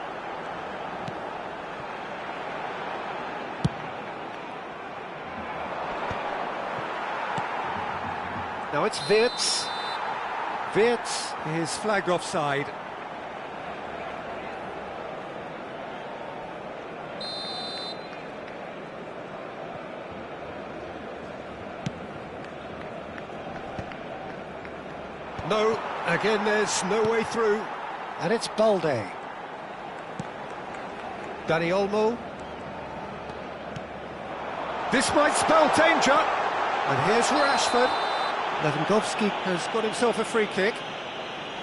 Now it's Wirtz. Wirtz is flagged offside. No, again there's no way through. And it's Balde. Dani Olmo. This might spell danger. And here's Rashford. Lewandowski has got himself a free kick.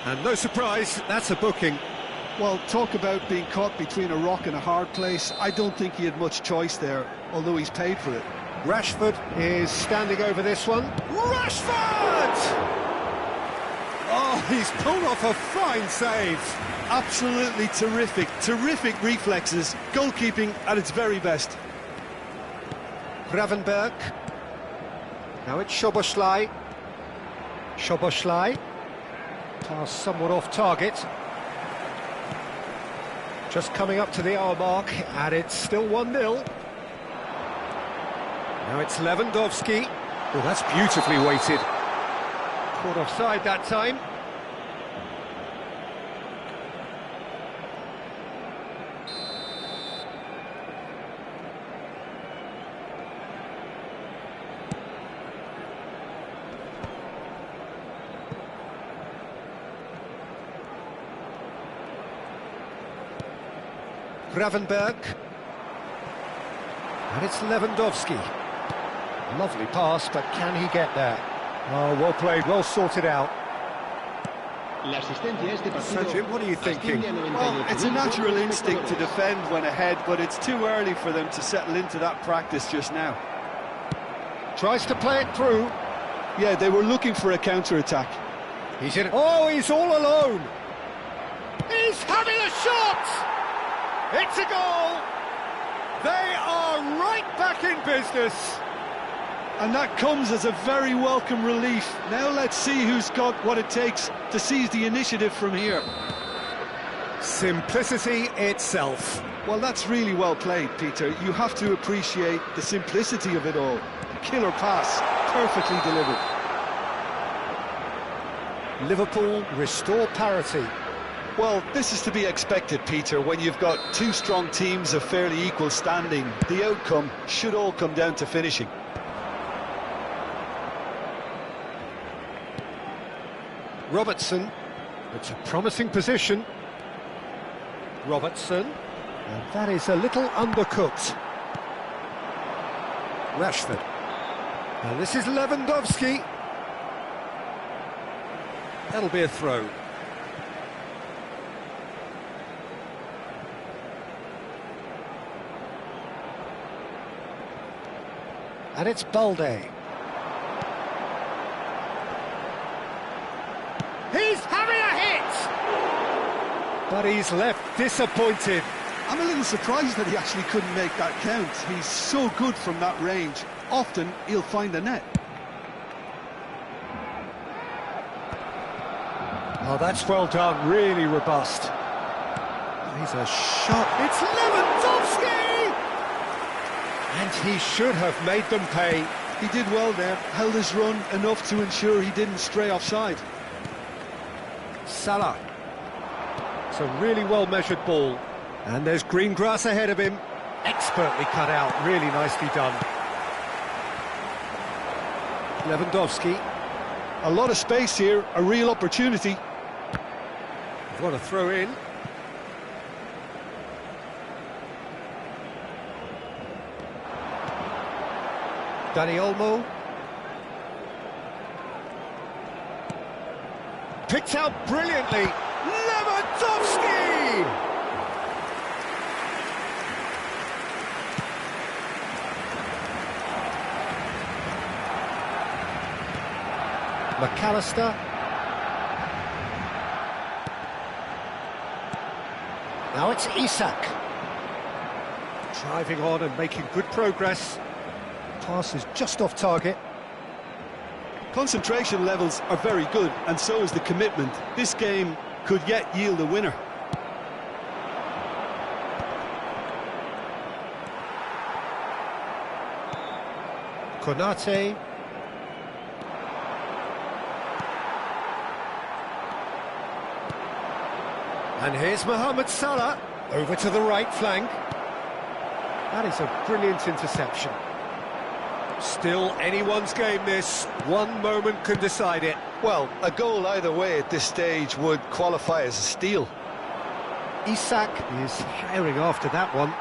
And no surprise, that's a booking. Well, talk about being caught between a rock and a hard place. I don't think he had much choice there, although he's paid for it. Rashford is standing over this one. Rashford! Oh, he's pulled off a fine save. Absolutely terrific, terrific reflexes. Goalkeeping at its very best. Gravenberg. Now it's Szoboszlai. Szoboszlai. Pass somewhat off target. Just coming up to the hour mark, and it's still 1-0. Now it's Lewandowski. Oh, that's beautifully weighted. Caught offside that time. Gravenberg. And it's Lewandowski. Lovely pass, but can he get there? Oh, well played, well sorted out. So, Jim, what are you thinking? Well, it's a natural instinct to defend when ahead, but it's too early for them to settle into that practice just now. Tries to play it through. Yeah, they were looking for a counter-attack. He's in. Oh, he's all alone. He's having a shot! It's a goal! They are right back in business. And that comes as a very welcome relief. Now let's see who's got what it takes to seize the initiative from here. Simplicity itself. Well, that's really well played, Peter. You have to appreciate the simplicity of it all. A killer pass, perfectly delivered. Liverpool restore parity. Well, this is to be expected, Peter, when you've got two strong teams of fairly equal standing. The outcome should all come down to finishing. Robertson. It's a promising position. Robertson. And that is a little undercooked. Rashford. And this is Lewandowski. That'll be a throw. And it's Balde. He's having a hit! But he's left disappointed. I'm a little surprised that he actually couldn't make that count. He's so good from that range. Often he'll find the net. Oh, that's well done, really robust. He's a shot. It's Lewandowski! And he should have made them pay. He did well there, held his run enough to ensure he didn't stray offside. Salah. It's a really well-measured ball. And there's green grass ahead of him. Expertly cut out, really nicely done. Lewandowski. A lot of space here, a real opportunity. What a throw in. Dani Olmo. Picked out brilliantly. Lewandowski! McAllister. Now it's Isak. Driving on and making good progress. Pass is just off target. Concentration levels are very good, and so is the commitment. This game could yet yield a winner. Konate. And here's Mohamed Salah, over to the right flank. That is a brilliant interception. Still anyone's game this, one moment can decide it. Well, a goal either way at this stage would qualify as a steal. Isak is herring after that one.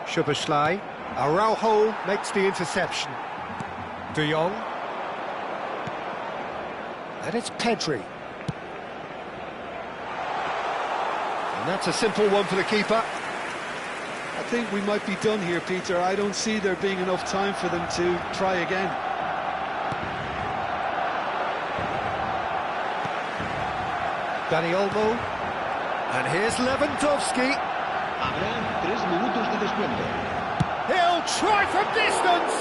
Szoboszlai. Araujo makes the interception. De Jong. And it's Pedri. And that's a simple one for the keeper. I think we might be done here, Peter. I don't see there being enough time for them to try again. Dani Olmo. And here's Lewandowski. Habrá 3 minutos de descuento. He'll try from distance.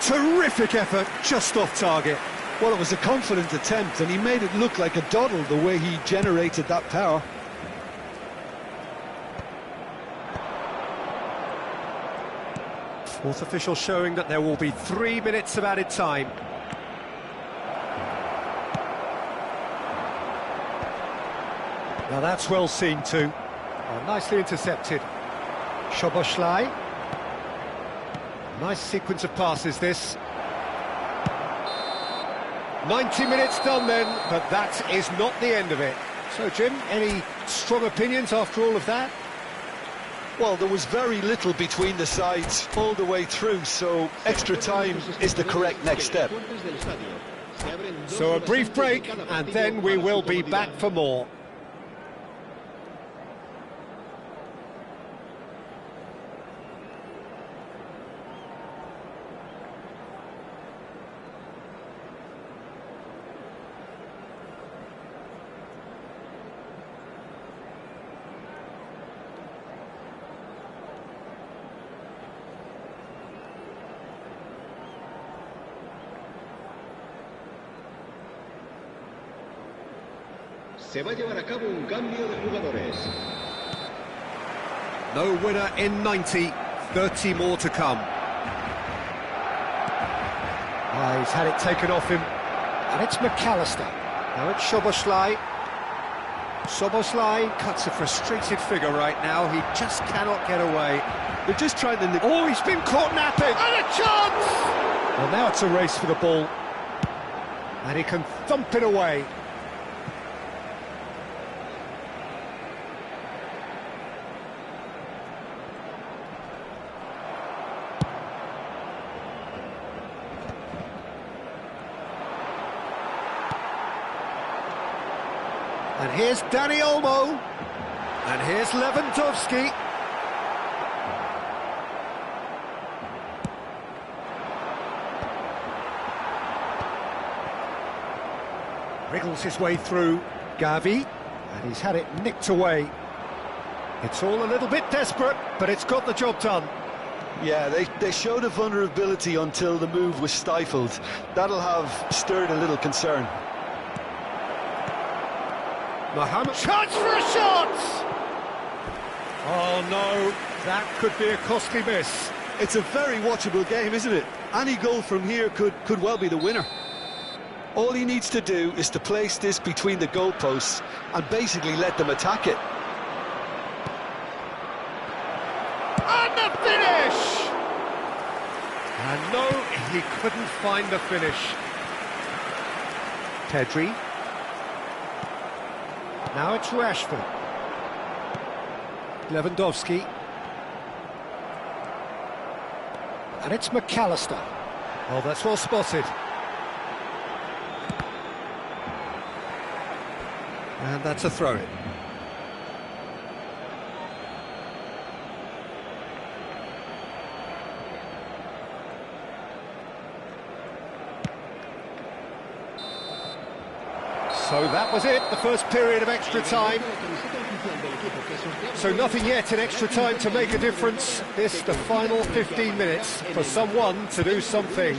Terrific effort, just off target. Well, it was a confident attempt, and he made it look like a doddle the way he generated that power. Fourth official showing that there will be 3 minutes of added time. Now that's well seen too. Oh, nicely intercepted. Szoboszlai. Nice sequence of passes this. 90 minutes done then, but that is not the end of it. So Jim, any strong opinions after all of that? Well, there was very little between the sides all the way through, so extra time is the correct next step. So a brief break, and then we will be back for more. Se va a llevar a cabo un cambio de jugadores. No winner in 90, 30 more to come. Oh, he's had it taken off him, and it's McAllister. Now it's Szoboszlai. Szoboszlai cuts a frustrated figure right now, he just cannot get away. They're just trying to... Oh, he's been caught napping! And a chance! Well, now it's a race for the ball. And he can thump it away. And here's Dani Olmo. And here's Lewandowski. Wriggles his way through. Gavi. And he's had it nicked away. It's all a little bit desperate, but it's got the job done. Yeah, they showed a vulnerability until the move was stifled. That'll have stirred a little concern. Mohamed, chance for a shot! Oh no, that could be a costly miss. It's a very watchable game, isn't it? Any goal from here could well be the winner. All he needs to do is to place this between the goalposts and basically let them attack it. And the finish! And no, he couldn't find the finish. Pedri. Now it's Rashford. Lewandowski. And it's McAllister. Oh, that's well spotted. And that's a throw-in. So that was it, the first period of extra time. So nothing yet in extra time to make a difference. This, the final 15 minutes, for someone to do something.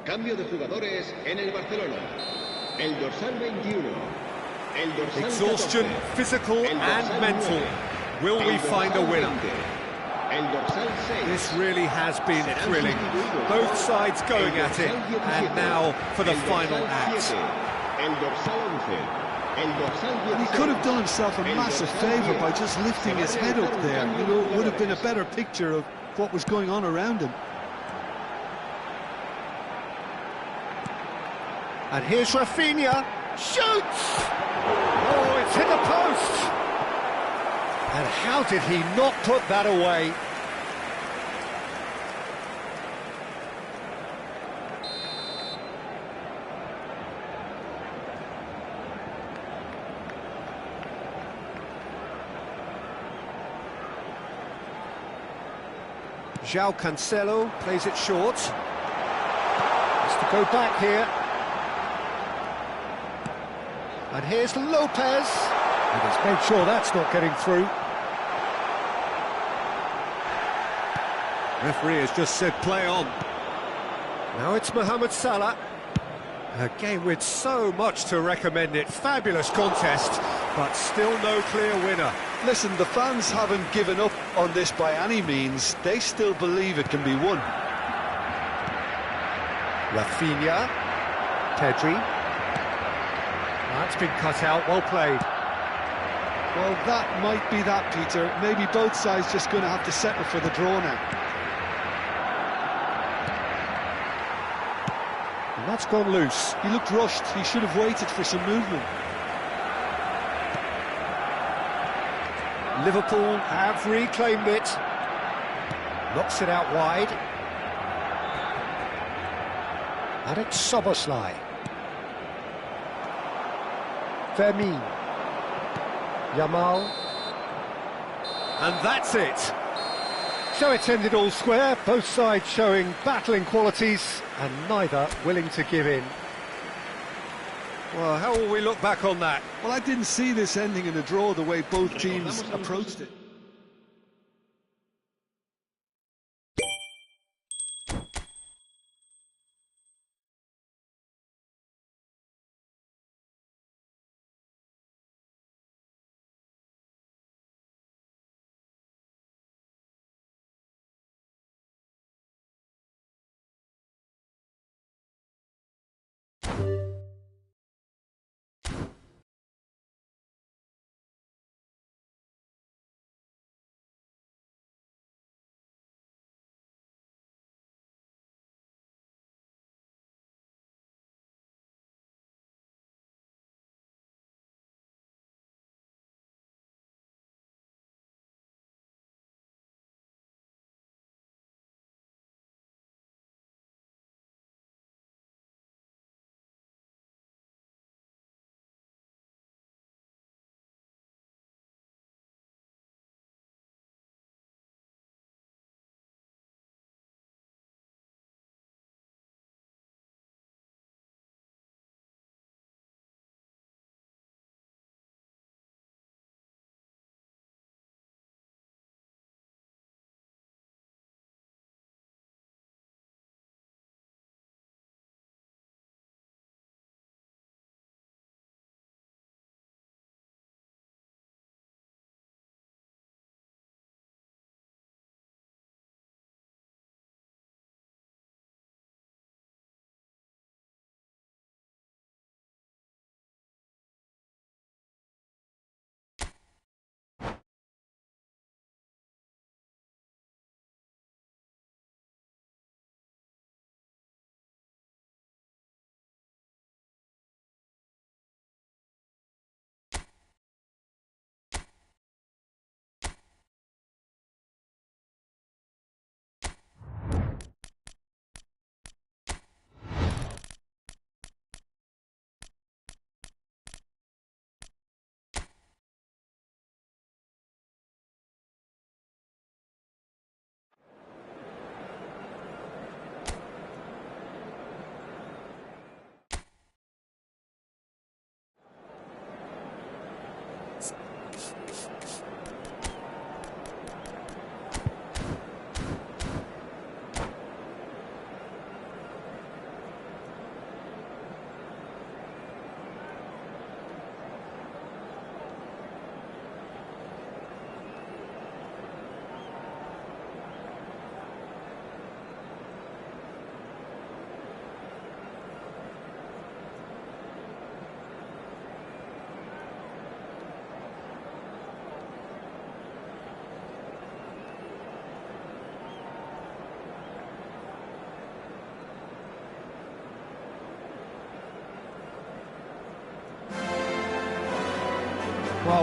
Cambio de jugadores en el Barcelona. El dorsal 21. El dorsal Exhaustion, 14, physical el and dorsal mental. 9, Will we el find a dorsal winner? 20, el dorsal 6. This really has been Serán thrilling. sustituidos Both sides going el at it, dorsal 17, and now for the el final dorsal act. 7, el dorsal 11, el dorsal 16. And he could have done himself a massive favour by just lifting his head up there. You know, it would have been a better picture of what was going on around him. And here's Rafinha, shoots! Oh, it's hit the post! And how did he not put that away? João Cancelo plays it short. Has to go back here. And here's Lopez. And he's made sure that's not getting through. Referee has just said play on. Now it's Mohamed Salah. A game with so much to recommend it. Fabulous contest, but still no clear winner. Listen, the fans haven't given up on this by any means. They still believe it can be won. Rafinha. Pedri. That's been cut out, well played. Well, that might be that, Peter. Maybe both sides just going to have to settle for the draw now. And that's gone loose. He looked rushed. He should have waited for some movement. Liverpool have reclaimed it. Knocks it out wide. And it's Szoboszlai. Fermin. Yamal. And that's it. So it's ended all square, both sides showing battling qualities and neither willing to give in. Well, how will we look back on that? Well, I didn't see this ending in a draw the way both teams approached it.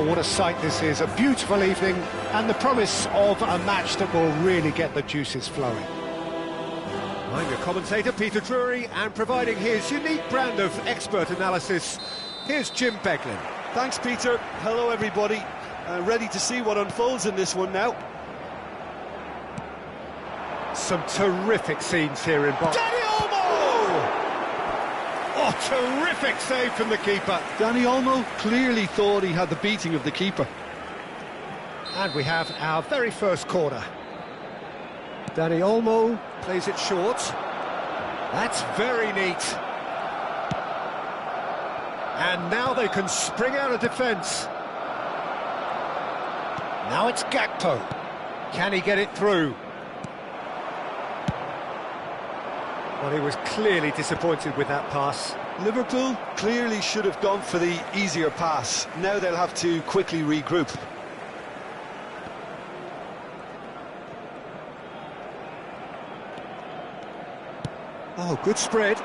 Oh, what a sight this is. A beautiful evening and the promise of a match that will really get the juices flowing. I'm your commentator, Peter Drury, and providing his unique brand of expert analysis, here's Jim Beglin. Thanks, Peter. Hello, everybody. Ready to see what unfolds in this one now. Some terrific scenes here in box. Dani Olmo! Oh, terrific save from the keeper. Dani Olmo clearly thought he had the beating of the keeper. And we have our very first corner. Dani Olmo plays it short. That's very neat. And now they can spring out of defence. Now it's Gakpo. Can he get it through? Well, he was clearly disappointed with that pass. Liverpool clearly should have gone for the easier pass. Now they'll have to quickly regroup. Oh, good spread.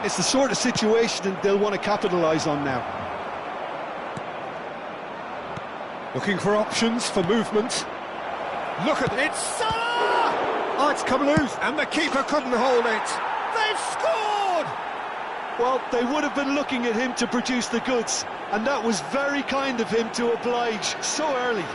It's the sort of situation they'll want to capitalise on now. Looking for options for movement. Look at it, Salah! Oh, it's come loose, and the keeper couldn't hold it. They've scored! Well, they would have been looking at him to produce the goods, and that was very kind of him to oblige so early.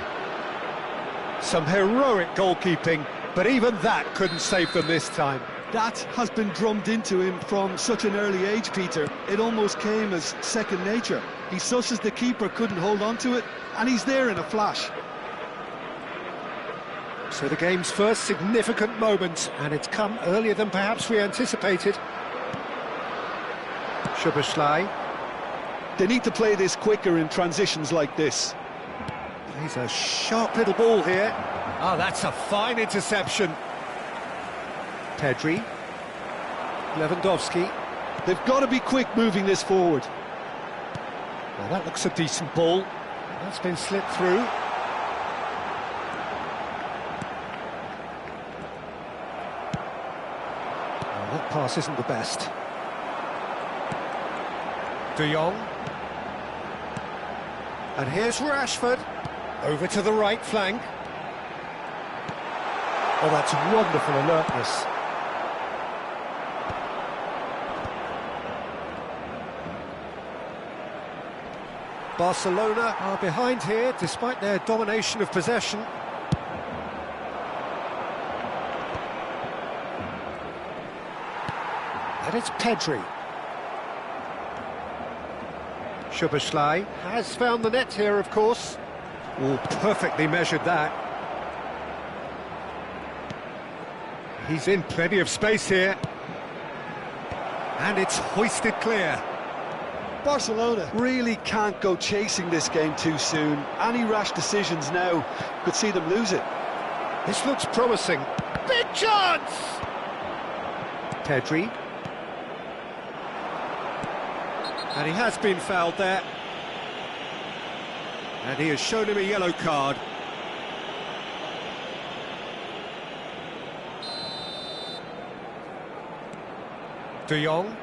Some heroic goalkeeping, but even that couldn't save them this time. That has been drummed into him from such an early age, Peter. It almost came as second nature. He susses the keeper couldn't hold on to it, and he's there in a flash. So the game's first significant moment, and it's come earlier than perhaps we anticipated. Szoboszlai. They need to play this quicker in transitions like this. Plays a sharp little ball here. Oh, that's a fine interception. Pedri. Lewandowski. They've got to be quick moving this forward. Well, that looks a decent ball. That's been slipped through. Well, that pass isn't the best. De Jong. And here's Rashford. Over to the right flank. Oh, that's wonderful alertness. Barcelona are behind here, despite their domination of possession. And it's Pedri. Szoboszlai has found the net here, of course. Oh, perfectly measured that. He's in plenty of space here. And it's hoisted clear. Barcelona really can't go chasing this game too soon. Any rash decisions now could see them lose it. This looks promising. Big chance! Pedri. And he has been fouled there. And he has shown him a yellow card. De Jong.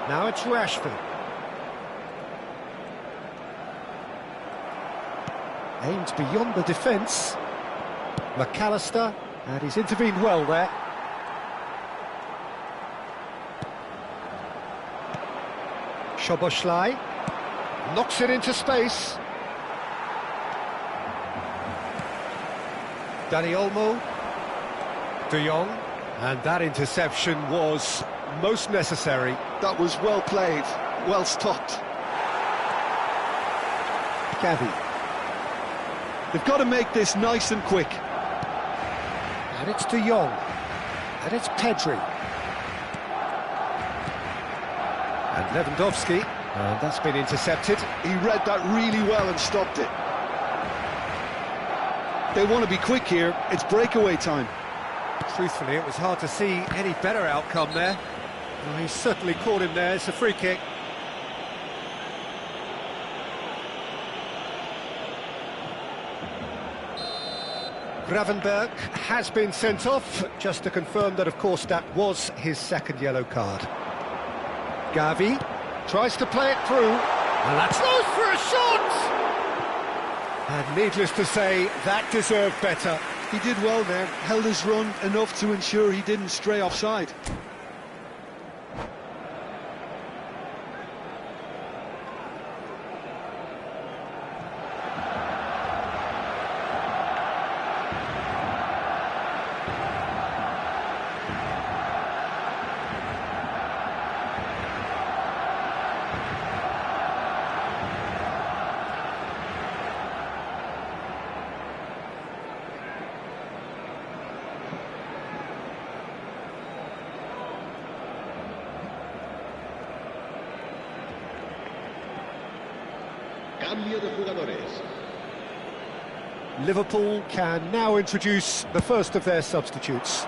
Now it's Rashford. Aimed beyond the defence. McAllister, and he's intervened well there. Szoboszlai knocks it into space. Dani Olmo. De Jong. And that interception was most necessary. That was well played, well stopped. Gavi. They've got to make this nice and quick. And it's De Jong. And it's Pedri. And Lewandowski. And that's been intercepted. He read that really well and stopped it. They want to be quick here. It's breakaway time. Truthfully, it was hard to see any better outcome there. Well, he certainly caught him there. It's a free kick. Gravenberg has been sent off, just to confirm that, of course, that was his second yellow card. Gavi tries to play it through, and that's goes for a shot! And needless to say, that deserved better. He did well there, held his run enough to ensure he didn't stray offside. Cambio de jugadores. Liverpool can now introduce the first of their substitutes.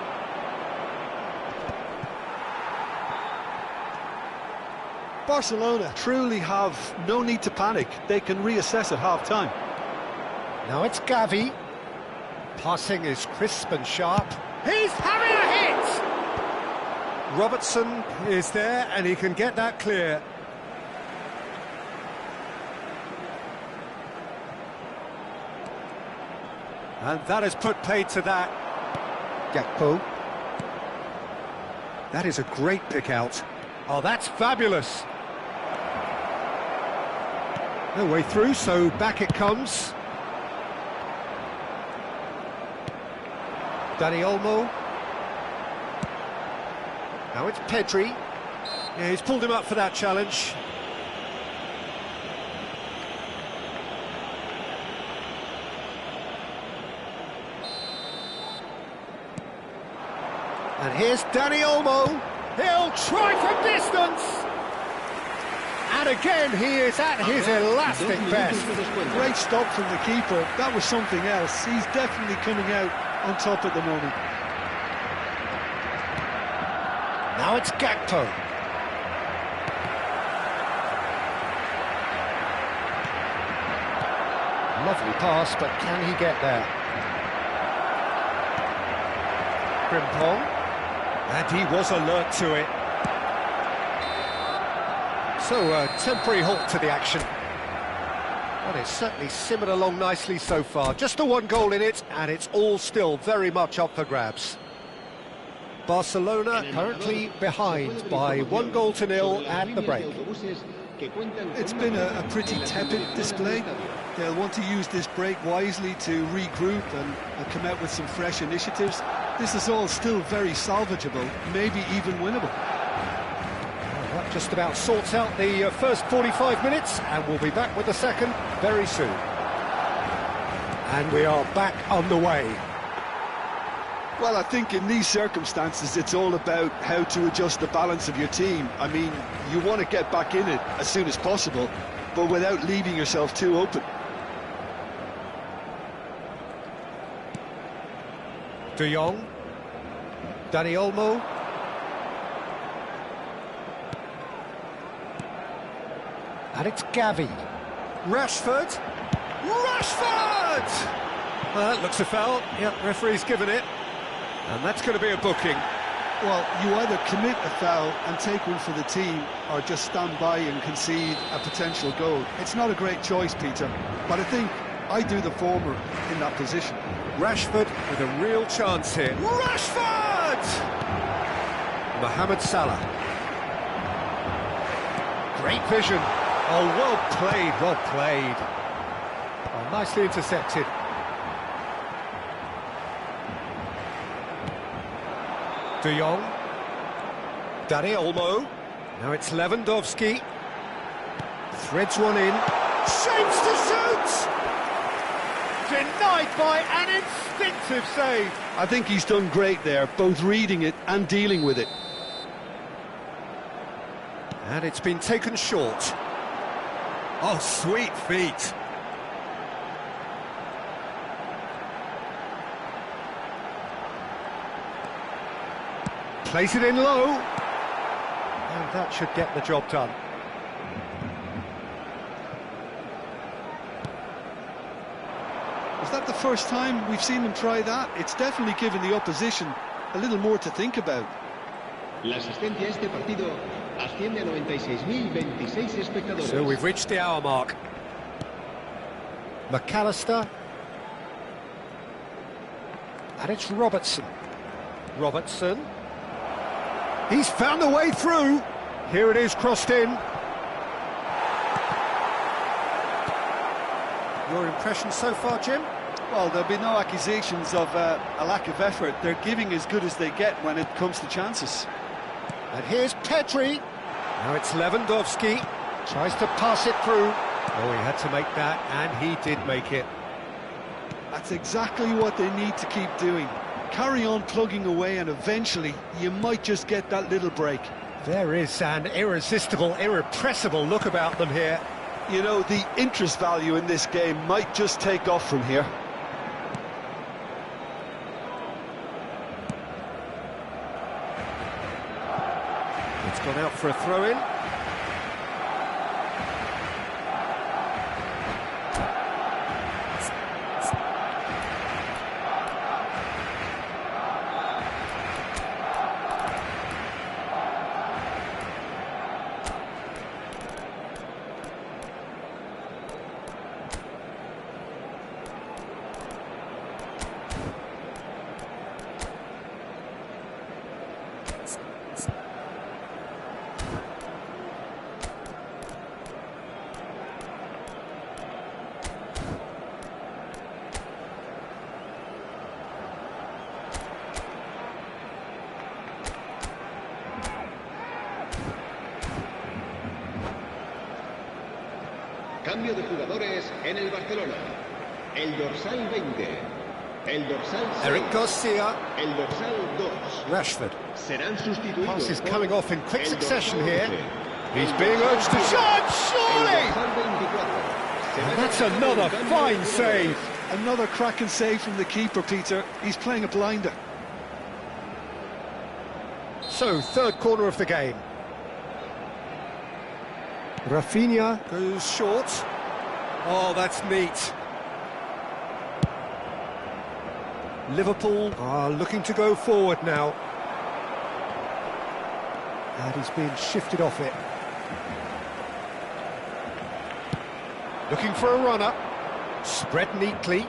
Barcelona truly have no need to panic. They can reassess at half-time. Now it's Gavi. Passing is crisp and sharp. He's having a hit! Robertson is there, and he can get that clear. And that has put paid to that. Gakpo. That is a great pick out. Oh, that's fabulous. No way through, so back it comes. Dani Olmo. Now it's Pedri. Yeah, he's pulled him up for that challenge. And here's Dani Olmo. He'll try from distance. And again, he is at his elastic best. Great stop from the keeper. That was something else. He's definitely coming out on top at the moment. Now it's Gakpo. Lovely pass, but can he get there? Frimpong. And he was alert to it. So a temporary halt to the action. But it's certainly simmered along nicely so far. Just the one goal in it, and it's all still very much up for grabs. Barcelona currently behind by 1-0 at the break. It's been a pretty tepid display. They'll want to use this break wisely to regroup and come out with some fresh initiatives. This is all still very salvageable, maybe even winnable. Well, that just about sorts out the first 45 minutes, and we'll be back with the second very soon. And we are back on the way. Well, I think in these circumstances, it's all about how to adjust the balance of your team. I mean, you want to get back in it as soon as possible, but without leaving yourself too open. De Jong. Dani Olmo. And it's Gavi. Rashford. Rashford! That looks a foul. Yep, referee's given it. And that's going to be a booking. Well, you either commit a foul and take one for the team, or just stand by and concede a potential goal. It's not a great choice, Peter, but I think I do the former in that position. Rashford with a real chance here. Rashford! Mohamed Salah. Great vision. Oh, well played, well played. Oh, nicely intercepted. De Jong. Dani Olmo. Now it's Lewandowski. Threads one in. Shapes to shoot! Denied by an instinctive save. I think he's done great there, both reading it and dealing with it. And it's been taken short. Oh, sweet feet. Plays it in low. And that should get the job done. Was that the first time we've seen them try that. It's definitely given the opposition a little more to think about. La asistencia a este partido asciende a 96.026 espectadores. So we've reached the hour mark. McAllister. And it's Robertson. Robertson. He's found the way through. Here it is, crossed in. Your impression so far, Jim? Well, there'll be no accusations of a lack of effort. They're giving as good as they get when it comes to chances. And here's Pedri. Now it's Lewandowski. Tries to pass it through. Oh, he had to make that, and he did make it. That's exactly what they need to keep doing. Carry on plugging away, and eventually you might just get that little break. There is an irresistible, irrepressible look about them here. You know, the interest value in this game might just take off from here. It's gone out for a throw-in. Cambio de jugadores en el Barcelona. El dorsal 20. El dorsal 6. Eric Garcia. El dorsal 2. Rashford. Serán sustituidos. Pass is por coming off in quick el succession dorsal here. 11. He's being urged to shot, El surely! dorsal 24. And that's another fine save. Another cracking save from the keeper, Peter. He's playing a blinder. So, third corner of the game. Rafinha goes short. Oh, that's neat. Liverpool are looking to go forward now. And he's been shifted off it. Looking for a runner. Spread neatly.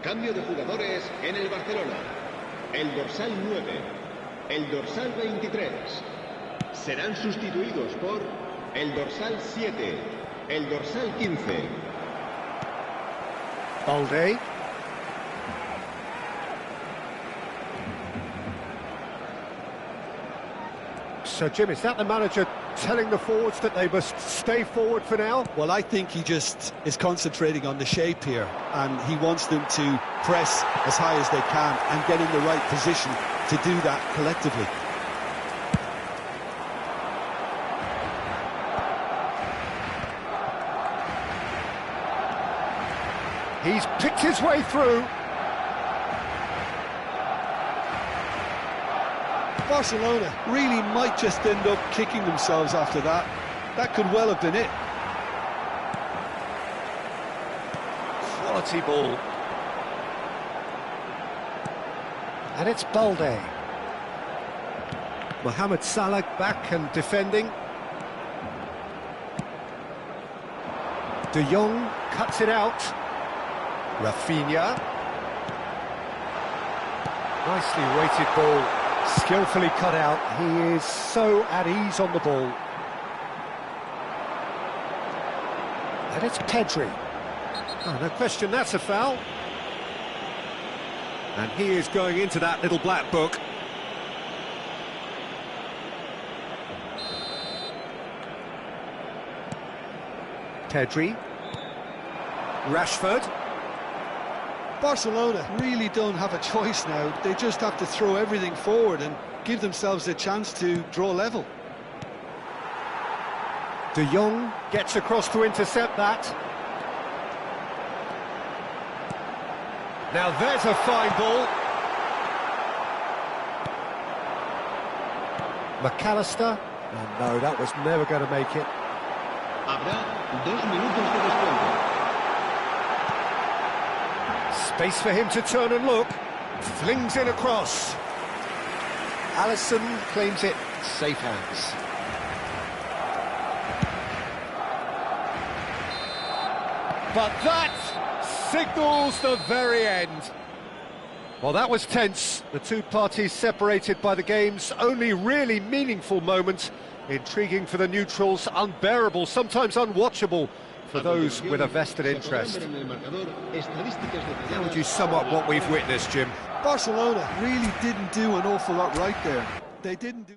Cambio de jugadores en el Barcelona. El dorsal 9. El dorsal 23. Serán sustituidos por el dorsal 7. El dorsal 15. Balde. So, Jim, is that the manager telling the forwards that they must stay forward for now? Well, I think he just is concentrating on the shape here, and he wants them to press as high as they can and get in the right position to do that collectively. He's picked his way through. Barcelona really might just end up kicking themselves after that. That could well have been it. Quality ball. And it's Balde. Mohamed Salah back and defending. De Jong cuts it out. Rafinha. Nicely weighted ball. Skillfully cut out. He is so at ease on the ball. And it's Pedri. Oh, no question, that's a foul. And he is going into that little black book. Pedri. Rashford. Barcelona really don't have a choice now. They just have to throw everything forward and give themselves a chance to draw level. De Jong gets across to intercept that. Now there's a fine ball. McAllister. Oh no, that was never going to make it. Habrá 2 minutos de descuento. Space for him to turn and look. Flings in across. Alisson claims it. Safe hands. But that signals the very end. Well, that was tense. The two parties separated by the game's only really meaningful moment. Intriguing for the neutrals, unbearable, sometimes unwatchable for those with a vested interest. How would you sum up what we've witnessed, Jim? Barcelona really didn't do an awful lot right there. They didn't do...